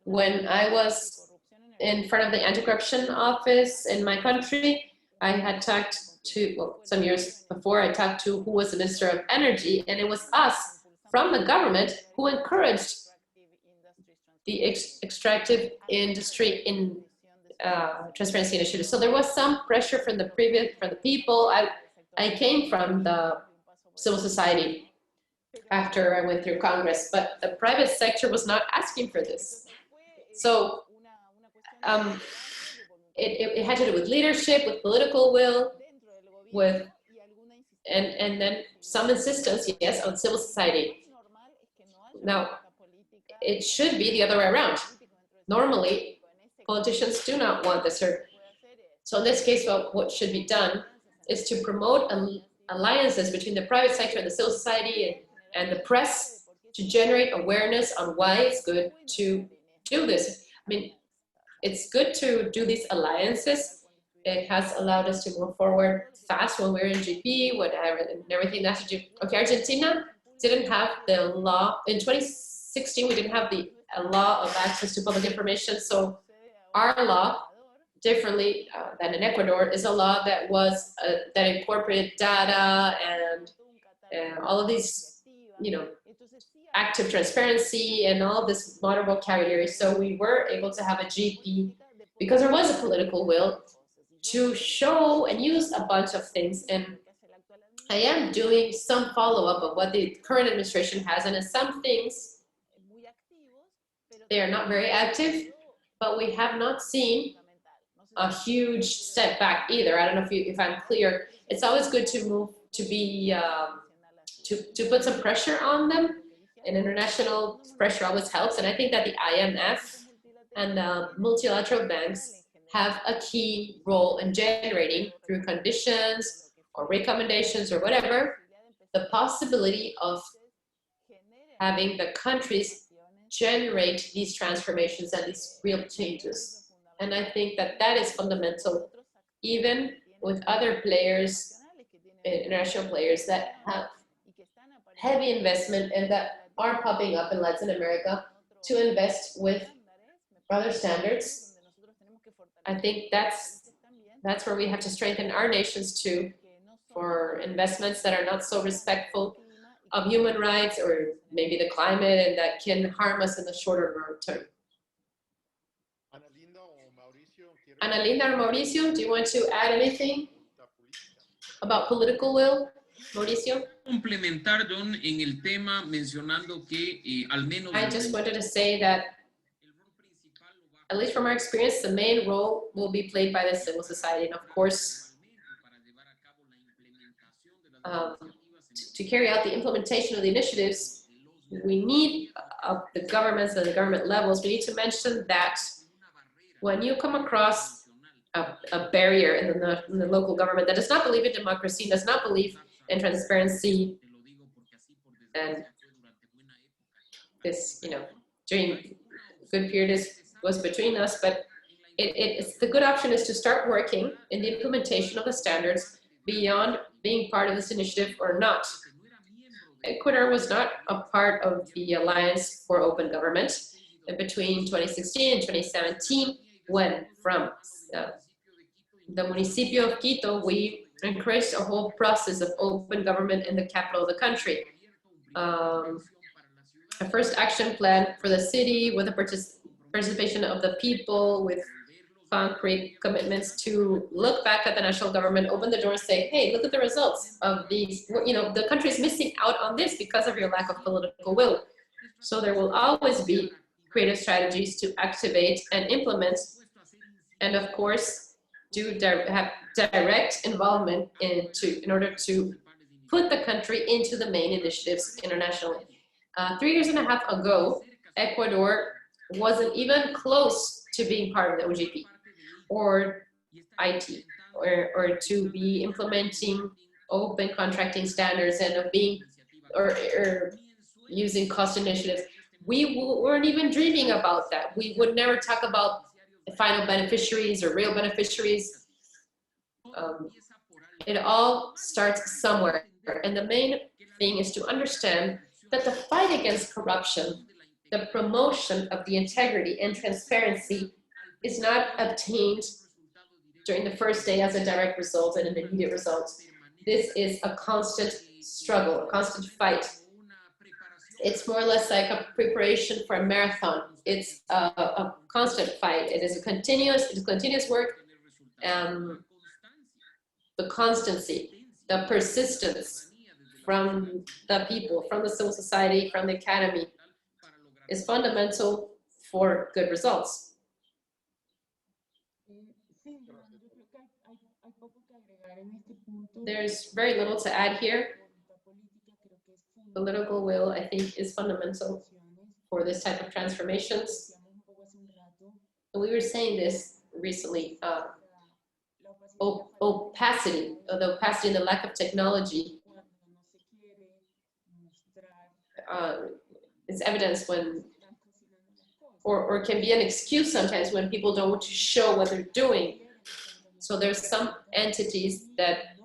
when I was in front of the anti-corruption office in my country, I had talked to, well, some years before, I talked to who was the Minister of Energy, and it was us from the government who encouraged the extractive industry in transparency initiatives. So there was some pressure from the people. I came from the civil society after I went through Congress, but the private sector was not asking for this. So it had to do with leadership, with political will, with and then some insistence, yes, on civil society. Now, it should be the other way around. Normally, politicians do not want this. So in this case, what should be done is to promote alliances between the private sector and the civil society and the press to generate awareness on why it's good to do this. I mean, it's good to do these alliances. It has allowed us to move forward fast when we're in GP, whatever, and everything that has to do. Okay, Argentina didn't have the law. In 2016, we didn't have the law of access to public information. So our law, differently than in Ecuador, is a law that was that incorporated data and all of these, you know, active transparency and all of this modern vocabulary. So we were able to have a GP because there was a political will to show and use a bunch of things. And I am doing some follow-up of what the current administration has, and in some things, they are not very active, but we have not seen a huge step back either. I don't know if I'm clear. It's always good to move, to be, to put some pressure on them, and international pressure always helps. And I think that the IMF and multilateral banks have a key role in generating, through conditions or recommendations or whatever, the possibility of having the countries generate these transformations and these real changes. And I think that that is fundamental, even with other players, international players that have heavy investment and that are popping up in Latin America to invest with other standards. I think that's where we have to strengthen our nations too, for investments that are not so respectful of human rights or maybe the climate, and that can harm us in the shorter term. Ana Linda or Mauricio, do you want to add anything about political will? Mauricio? Complementar, John, en el tema mencionando que al menos... I just wanted to say that, at least from our experience, the main role will be played by the civil society. And of course, to carry out the implementation of the initiatives, we need the governments and the government levels. We need to mention that when you come across a barrier in the local government that does not believe in democracy, does not believe in transparency, and this, you know, during a good period was between us, but it's the good option is to start working in the implementation of the standards beyond being part of this initiative or not. Ecuador was not a part of the Alliance for Open Government. And between 2016 and 2017, when from the municipio of Quito, we encouraged a whole process of open government in the capital of the country. A first action plan for the city with the participation of the people, with concrete commitments to look back at the national government, open the door and say, hey, look at the results of these. You know, the country is missing out on this because of your lack of political will. So there will always be creative strategies to activate and implement, and of course, have direct involvement in order to put the country into the main initiatives internationally. 3.5 years ago, Ecuador wasn't even close to being part of the OGP or IT, or to be implementing open contracting standards and of being or using cost initiatives. We weren't even dreaming about that. We would never talk about the final beneficiaries or real beneficiaries. It all starts somewhere. And the main thing is to understand that the fight against corruption, the promotion of the integrity and transparency is not obtained during the first day as a direct result and an immediate result. This is a constant struggle, a constant fight. It's more or less like a preparation for a marathon. It's a constant fight. It is continuous work. The constancy, the persistence from the people, from the civil society, from the academy is fundamental for good results. There's very little to add here. Political will, I think, is fundamental for this type of transformations. And we were saying this recently, opacity, the opacity and the lack of technology is evidence when, or can be an excuse sometimes when people don't want to show what they're doing. So there's some entities that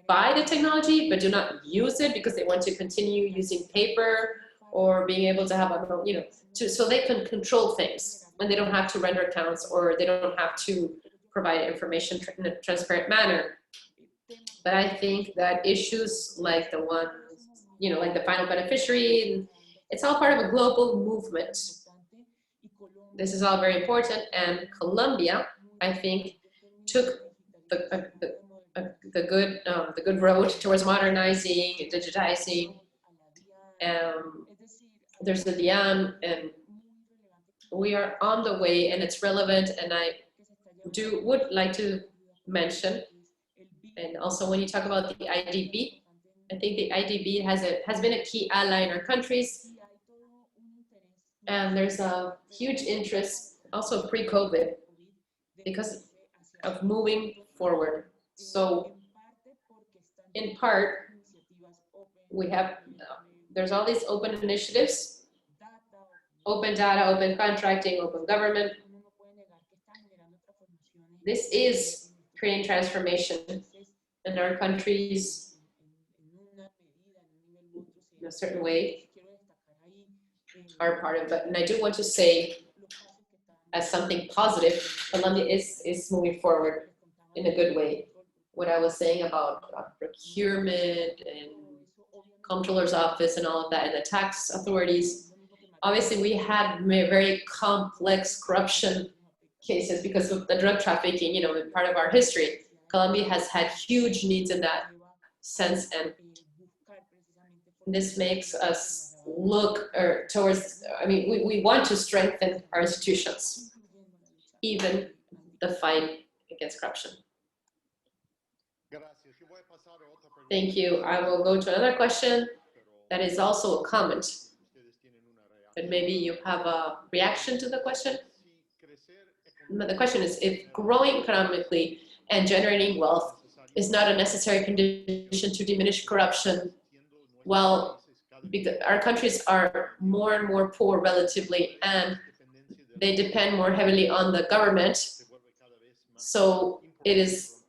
buy the technology but do not use it because they want to continue using paper or being able to have a, you know, so they can control things when they don't have to render accounts or they don't have to provide information in a transparent manner. But I think that issues like the one, you know, like the final beneficiary, it's all part of a global movement. This is all very important, and Colombia, I think, took the good road towards modernizing, digitizing. There's the DIAN, and we are on the way, and it's relevant. And I would like to mention, and also when you talk about the IDB, I think the IDB has been a key ally in our countries, and there's a huge interest also pre-COVID because of moving forward. So in part, we have, there's all these open initiatives, open data, open contracting, open government. This is creating transformation in our countries in a certain way, are part of it. And I do want to say, as something positive, Colombia is moving forward in a good way. What I was saying about procurement and comptroller's office and all of that, and the tax authorities, obviously we had very complex corruption cases because of the drug trafficking, you know, part of our history. Colombia has had huge needs in that sense, and this makes us look towards, I mean, we want to strengthen our institutions, even the fight against corruption. Thank you. I will go to another question that is also a comment, but maybe you have a reaction to the question. The question is, if growing economically and generating wealth is not a necessary condition to diminish corruption, well, because our countries are more and more poor relatively, and they depend more heavily on the government. So it is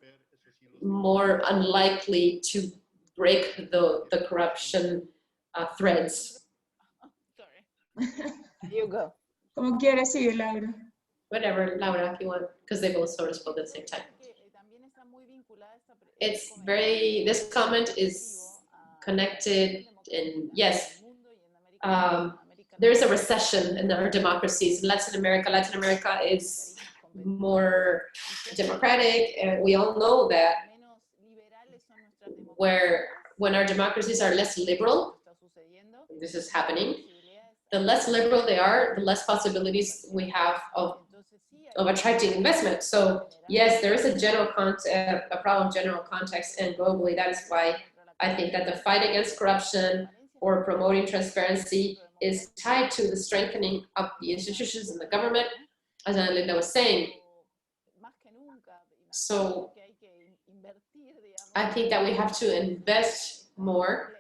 more unlikely to break the corruption threads. You go. ¿Cómo quieres seguir, Laura? Whatever, Laura, if you want, because they both sort of spoke at the same time. It's very, this comment is connected, and yes, there's a recession in our democracies. Latin America is more democratic, and we all know that when our democracies are less liberal, this is happening, the less liberal they are, the less possibilities we have of attracting investment. So yes, there is a general a problem, general context, and globally. That is why I think that the fight against corruption or promoting transparency is tied to the strengthening of the institutions and the government, as Linda was saying. So I think that we have to invest more.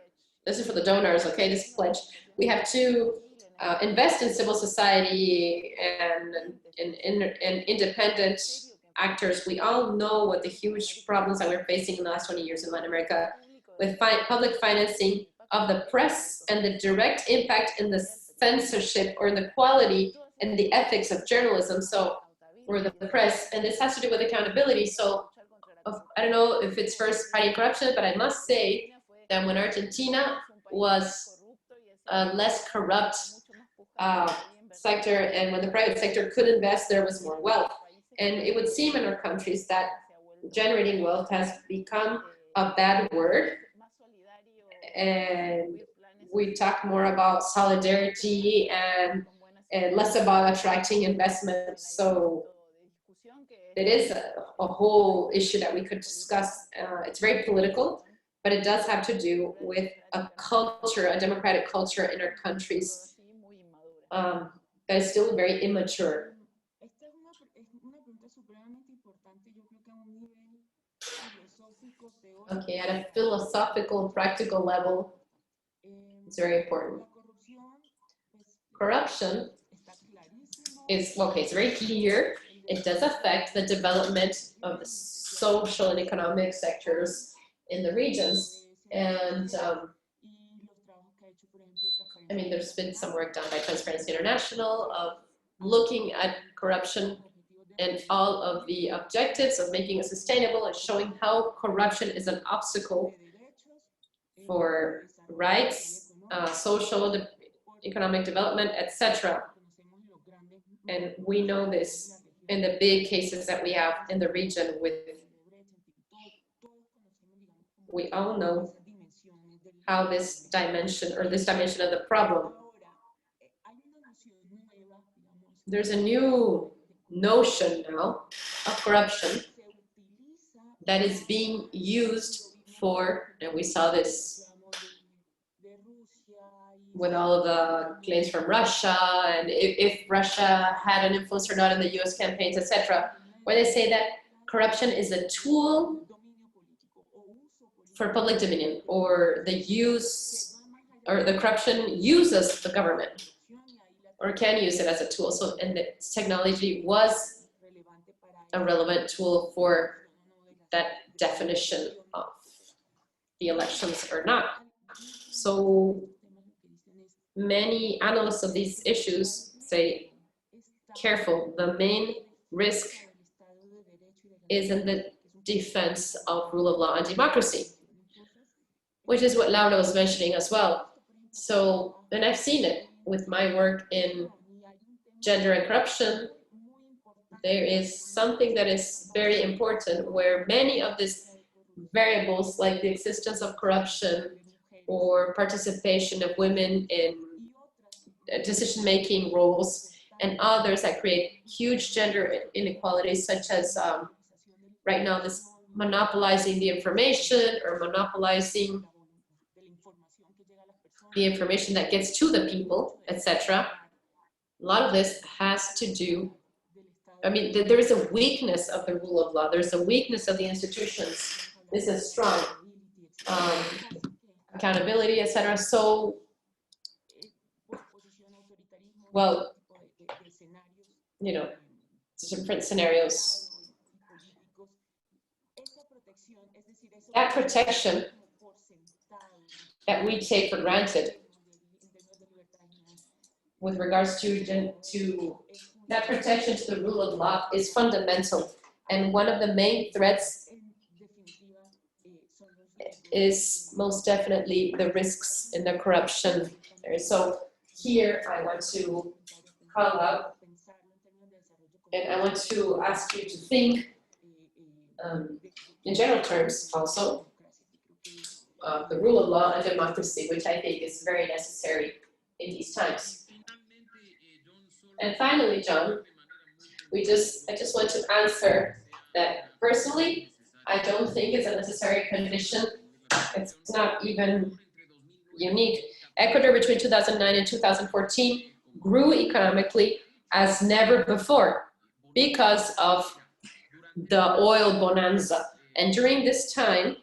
This is for the donors, okay, this pledge. We have to invest in civil society and independent actors. We all know what the huge problems that we're facing in the last 20 years in Latin America with public financing of the press and the direct impact in the censorship or in the quality and the ethics of journalism, so, or the press, and this has to do with accountability. So I don't know if it's first fighting corruption, but I must say that when Argentina was a less corrupt sector, and when the private sector could invest, there was more wealth. And it would seem in our countries that generating wealth has become a bad word, and we talk more about solidarity and less about attracting investment. So it is a whole issue that we could discuss. It's very political, but it does have to do with a culture, a democratic culture in our countries that is still very immature. Okay, at a philosophical, practical level, it's very important. Corruption is, okay, it's very clear. It does affect the development of the social and economic sectors in the regions. And I mean, there's been some work done by Transparency International of looking at corruption and all of the objectives of making it sustainable and showing how corruption is an obstacle for rights, social, economic development, etc. And we know this in the big cases that we have in the region with, we all know how this dimension of the problem. There's a new notion now of corruption that is being used for, and we saw this with all of the claims from Russia, and if Russia had an influence or not in the US campaigns, etc., where they say that corruption is a tool for public dominion, or the use, or the corruption uses the government, or can use it as a tool. So, and the technology was a relevant tool for that definition of the elections or not. So many analysts of these issues say, careful, the main risk is in the defense of rule of law and democracy, which is what Laura was mentioning as well. So, and I've seen it with my work in gender and corruption. There is something that is very important where many of these variables, like the existence of corruption or participation of women in decision-making roles and others that create huge gender inequalities, such as right now this monopolizing the information or monopolizing the information that gets to the people, etc. A lot of this has to do, I mean, there is a weakness of the rule of law. There's a weakness of the institutions. This is strong. Accountability, etc. So, well, you know, different scenarios. that protection that we take for granted with regards to that protection to the rule of law is fundamental. And one of the main threats is most definitely the risks in the corruption. So here I want to call out, and I want to ask you to think in general terms also of the rule of law and democracy, which I think is very necessary in these times. And finally, John, I just want to answer that personally, I don't think it's a necessary condition. It's not even unique. Ecuador between 2009 and 2014 grew economically as never before because of the oil bonanza. And during this time,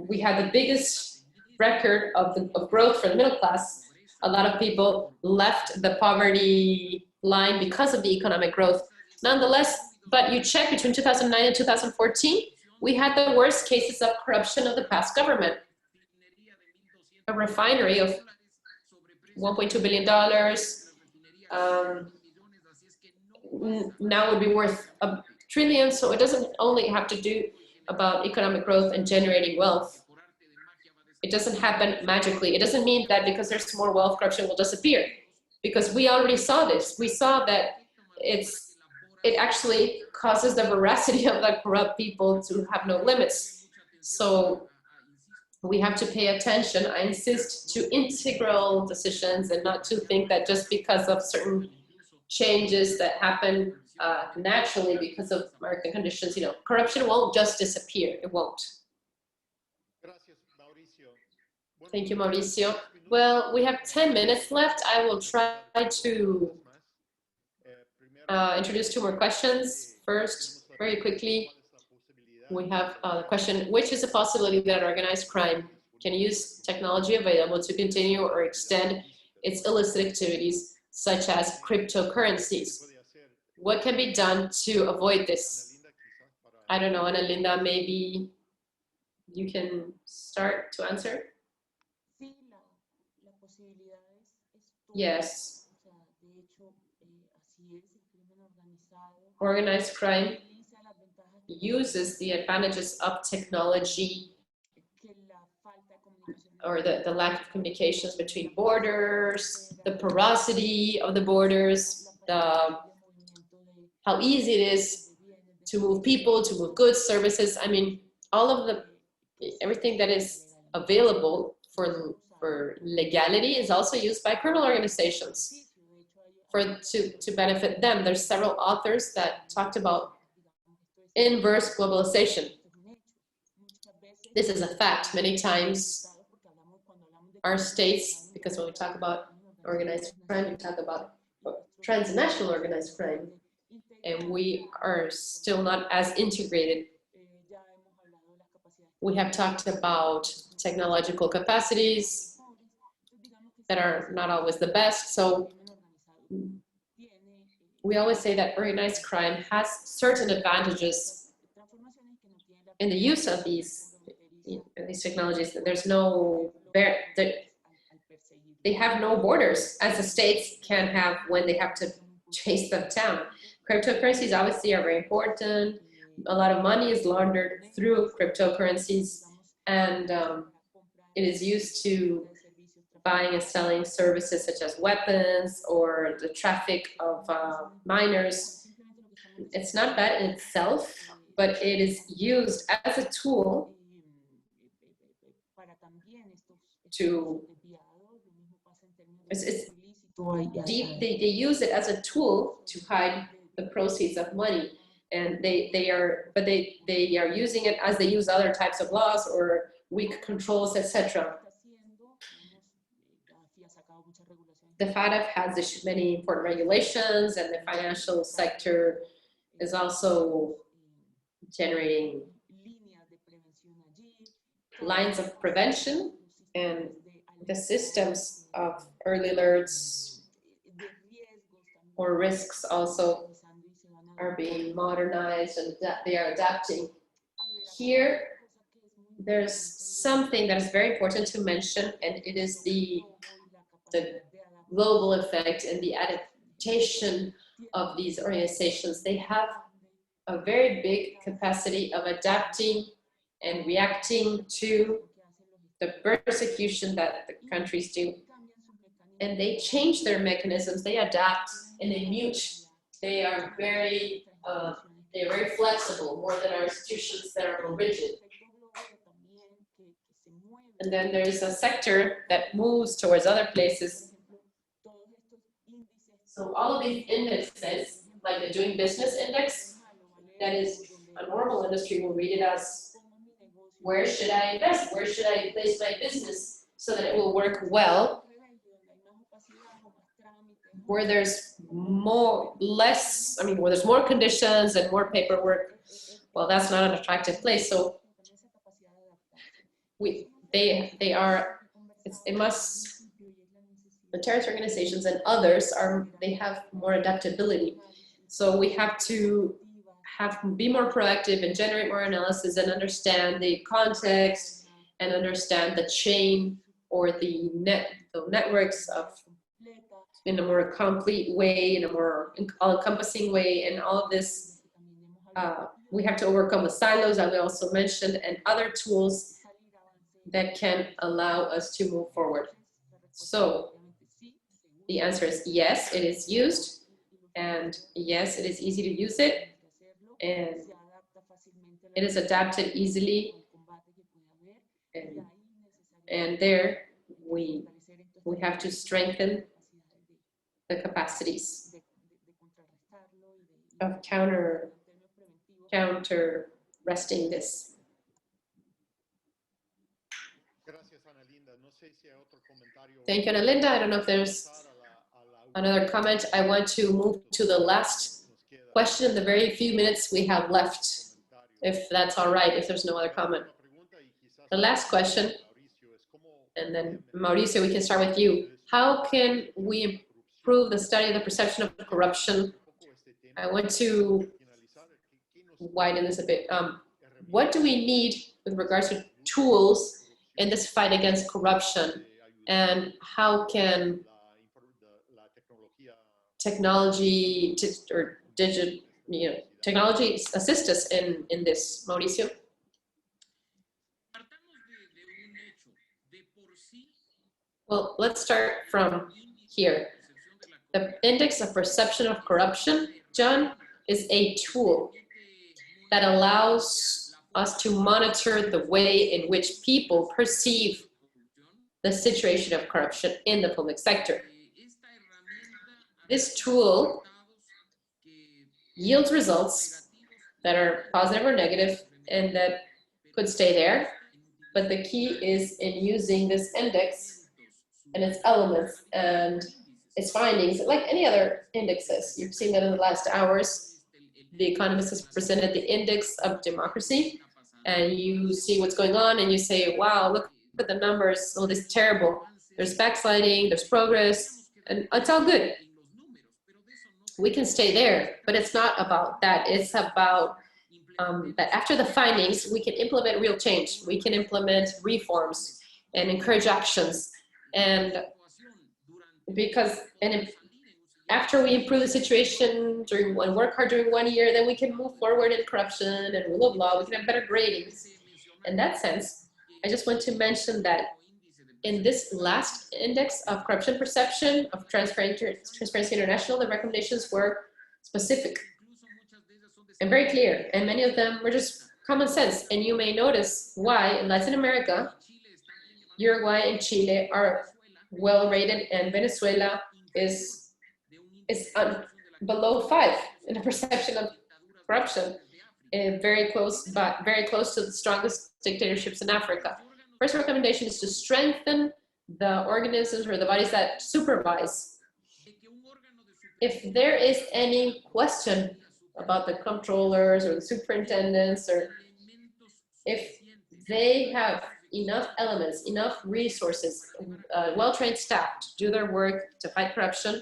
we had the biggest record of growth for the middle class. A lot of people left the poverty line because of the economic growth. Nonetheless, but you check between 2009 and 2014, we had the worst cases of corruption of the past government. A refinery of $1.2 billion now would be worth $1 trillion. So it doesn't only have to do about economic growth and generating wealth. It doesn't happen magically. It doesn't mean that because there's more wealth, corruption will disappear. Because we already saw this. We saw that it actually causes the veracity of the corrupt people to have no limits. So we have to pay attention. I insist to integral decisions and not to think that just because of certain changes that happen naturally because of market conditions, corruption won't just disappear. It won't. Thank you, Mauricio. Well, we have 10 minutes left. I will try to introduce 2 more questions. First, very quickly, we have a question, which is a possibility that organized crime can use technology available to continue or extend its illicit activities, such as cryptocurrencies? What can be done to avoid this? I don't know, Ana Linda, maybe you can start to answer? Yes. Organized crime uses the advantages of technology or the lack of communications between borders, the porosity of the borders, how easy it is to move people, to move goods, services. I mean, all of everything that is available for legality is also used by criminal organizations to benefit them. There's several authors that talked about inverse globalization. This is a fact. Many times our states, because when we talk about organized crime, we talk about transnational organized crime, and we are still not as integrated. We have talked about technological capacities that are not always the best. So we always say that organized crime has certain advantages in the use of these technologies. There's no, they have no borders, as the states can have when they have to chase them down. Cryptocurrencies obviously are very important. A lot of money is laundered through cryptocurrencies, and it is used to buying and selling services such as weapons or the traffic of minors. It's not bad in itself, but it is used as a tool to, they use it as a tool to hide the proceeds of money. And they are using it as they use other types of laws or weak controls, etc. The FATF has issued many important regulations, and the financial sector is also generating lines of prevention, and the systems of early alerts or risks also are being modernized, and they are adapting here, there's something that is very important to mention, and it is the global effect and the adaptation of these organizations. They have a very big capacity of adapting and reacting to the persecution that the countries do. And they change their mechanisms, they adapt and they mute. They are very flexible, more than our institutions that are more rigid. And then there's a sector that moves towards other places. So all of these indexes, like the Doing Business Index, that is a normal industry will read it as, where should I invest? Where should I place my business so that it will work well? Where there's more conditions and more paperwork, well, that's not an attractive place. So the terrorist organizations and others they have more adaptability. So we have to be more proactive and generate more analysis and understand the context and understand the chain or the networks in a more complete way, in a more all-encompassing way, and all of this. We have to overcome the silos that we also mentioned and other tools that can allow us to move forward. So the answer is yes, it is used, and yes, it is easy to use it, and it is adapted easily, and there we have to strengthen the capacities of counter resting this. Thank you, Ana Linda. I don't know if there's another comment. I want to move to the last question in the very few minutes we have left, if that's all right, if there's no other comment. The last question, and then Mauricio, we can start with you. How can we improve the study of the perception of corruption? I want to widen this a bit. What do we need with regards to tools in this fight against corruption? And how can technology technology assist us in this, Mauricio? Well, let's start from here. The Index of Perception of Corruption, John, is a tool that allows us to monitor the way in which people perceive the situation of corruption in the public sector. This tool yields results that are positive or negative and that could stay there, but the key is in using this index and its elements and its findings, like any other indexes. You've seen that in the last hours. The Economist has presented the index of democracy, and you see what's going on and you say, wow, look at the numbers, oh, this is terrible. There's backsliding, there's progress, and it's all good. We can stay there, but it's not about that. It's about that after the findings, we can implement real change. We can implement reforms and encourage actions. And after we improve the situation and work hard during 1 year, then we can move forward in corruption and rule of law. We can have better gradings. In that sense, I just want to mention that in this last index of corruption perception of Transparency International, the recommendations were specific and very clear, and many of them were just common sense. And you may notice why in Latin America, Uruguay and Chile are well rated, and Venezuela is below 5 in the perception of corruption, very close to the strongest dictatorships in Africa. First recommendation is to strengthen the organisms or the bodies that supervise. If there is any question about the controllers or the superintendents, or if they have enough elements, enough resources, well-trained staff to do their work to fight corruption,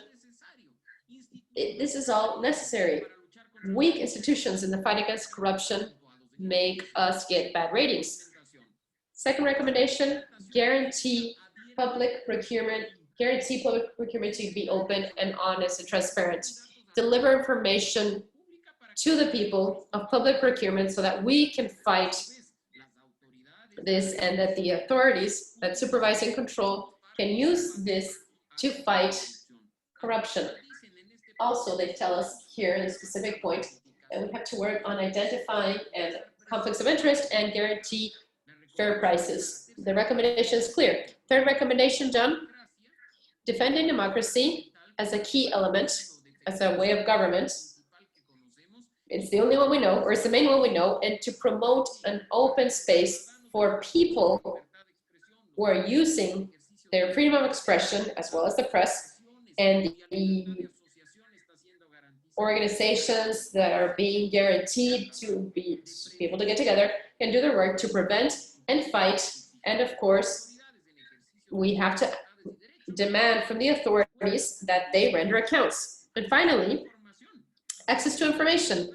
this is all necessary. Weak institutions in the fight against corruption make us get bad ratings. Second recommendation, guarantee public procurement to be open and honest and transparent. Deliver information to the people of public procurement so that we can fight this and that the authorities that supervise and control can use this to fight corruption. Also, they tell us here in a specific point that we have to work on identifying and conflicts of interest and guarantee fair prices. The recommendation is clear. Third recommendation, John, defending democracy as a key element, as a way of government. It's the only one we know, or it's the main one we know, and to promote an open space for people who are using their freedom of expression, as well as the press, and the organizations that are being guaranteed to be able to get together and do their work to prevent and fight. And of course, we have to demand from the authorities that they render accounts. And finally, access to information.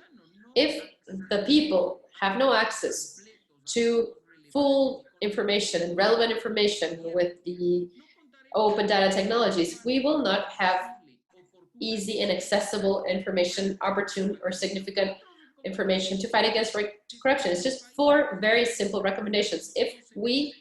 If the people have no access to full information and relevant information with the open data technologies, we will not have easy and accessible information, opportune or significant information to fight against corruption. It's just 4 very simple recommendations. If we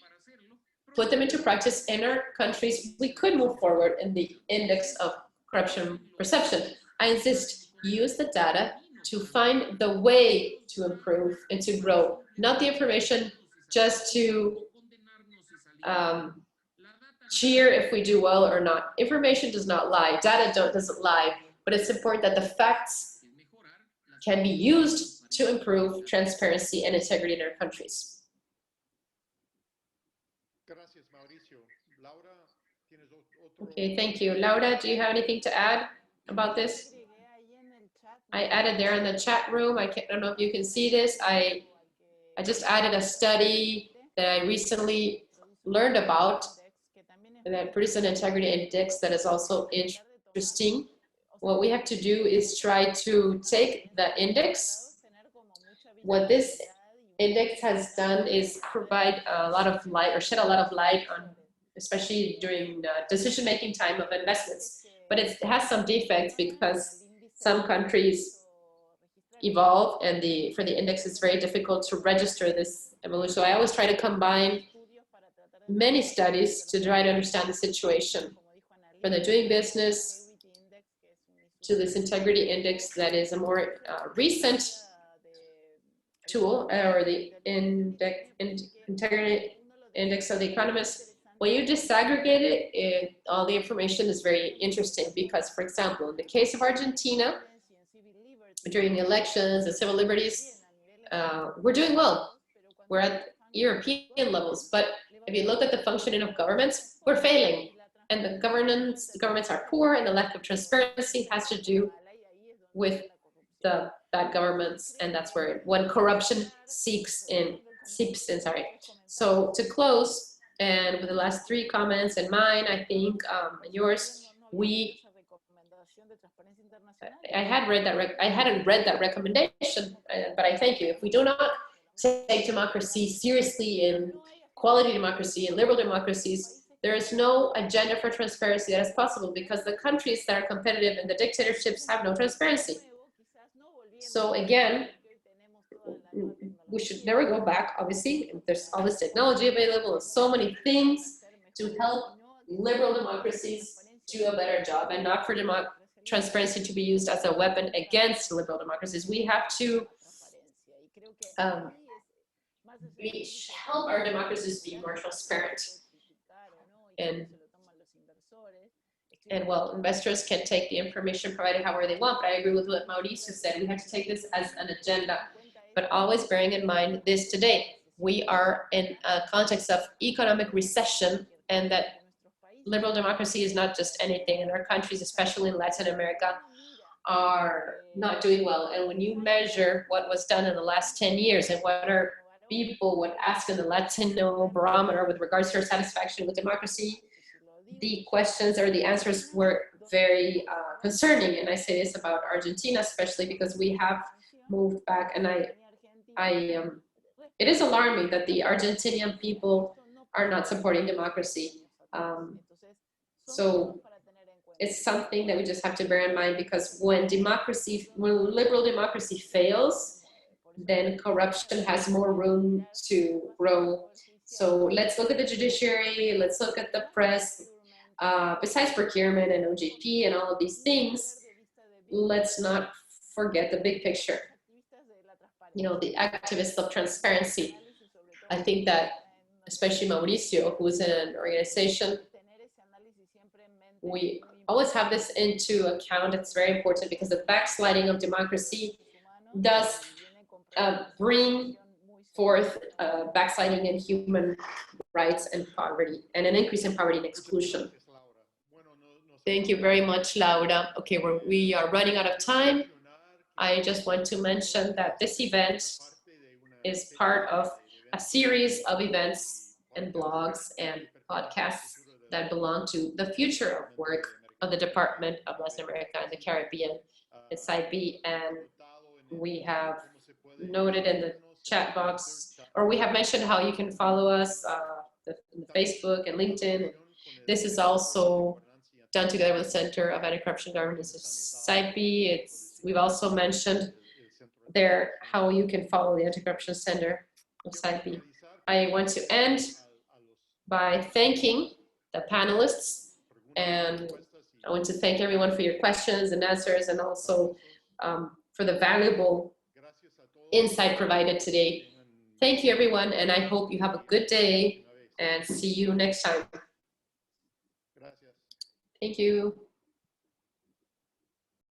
put them into practice in our countries, we could move forward in the index of corruption perception. I insist, use the data to find the way to improve and to grow, not the information just to cheer if we do well or not. Information does not lie, data doesn't lie, but it's important that the facts can be used to improve transparency and integrity in our countries. Okay, thank you. Laura, do you have anything to add about this? I added there in the chat room. I don't know if you can see this. I just added a study that I recently learned about that produced an integrity index that is also interesting. What we have to do is try to take the index. What this index has done is provide a lot of light, or shed a lot of light on, especially during the decision-making time of investments. But it has some defects because some countries evolve, and for the index it's very difficult to register this evolution. So I always try to combine many studies to try to understand the situation. From the doing business to this integrity index that is a more recent tool, or the integrity index of the economist. When you disaggregate it, all the information is very interesting because, for example, in the case of Argentina, during the elections and civil liberties, we're doing well. We're at European levels, but if you look at the functioning of governments, we're failing. And the governments are poor, and the lack of transparency has to do with the bad governments, and that's where when corruption seeps in. So to close, and with the last 3 comments and mine, I think, and yours, I hadn't read that recommendation, but I thank you. If we do not take democracy seriously in quality democracy and liberal democracies, there is no agenda for transparency that is possible because the countries that are competitive and the dictatorships have no transparency. So again, we should never go back, obviously. There's all this technology available and so many things to help liberal democracies do a better job, and not for transparency to be used as a weapon against liberal democracies. We have to help our democracies be more transparent. And well, investors can take the information provided however they want, but I agree with what Mauricio said. We have to take this as an agenda, but always bearing in mind this today. We are in a context of economic recession, and that liberal democracy is not just anything, and our countries, especially in Latin America, are not doing well. And when you measure what was done in the last 10 years and what our people would ask in the Latino barometer with regards to their satisfaction with democracy, the questions or the answers were very concerning. And I say this about Argentina, especially because we have moved back, and I it is alarming that the Argentinian people are not supporting democracy. So it's something that we just have to bear in mind, because when liberal democracy fails, then corruption has more room to grow. So let's look at the judiciary, let's look at the press. Besides procurement and OJP and all of these things, let's not forget the big picture. You know, the activists of transparency. I think that, especially Mauricio, who's in an organization, we always have this into account. It's very important, because the backsliding of democracy does bring forth backsliding in human rights and poverty, and an increase in poverty and exclusion. Thank you very much, Laura. Okay, we are running out of time. I just want to mention that this event is part of a series of events and blogs and podcasts that belong to the future of work of the Department of Latin America and the Caribbean at CIPE. And we have noted in the chat box, or we have mentioned how you can follow us on Facebook and LinkedIn. This is also done together with the Center of Anti-Corruption Governance of CIPE. We've also mentioned there how you can follow the Anti-Corruption Center of CIPE. I want to end by thanking the panelists, and I want to thank everyone for your questions and answers, and also for the valuable insight provided today. Thank you, everyone, and I hope you have a good day, and see you next time. Thank you.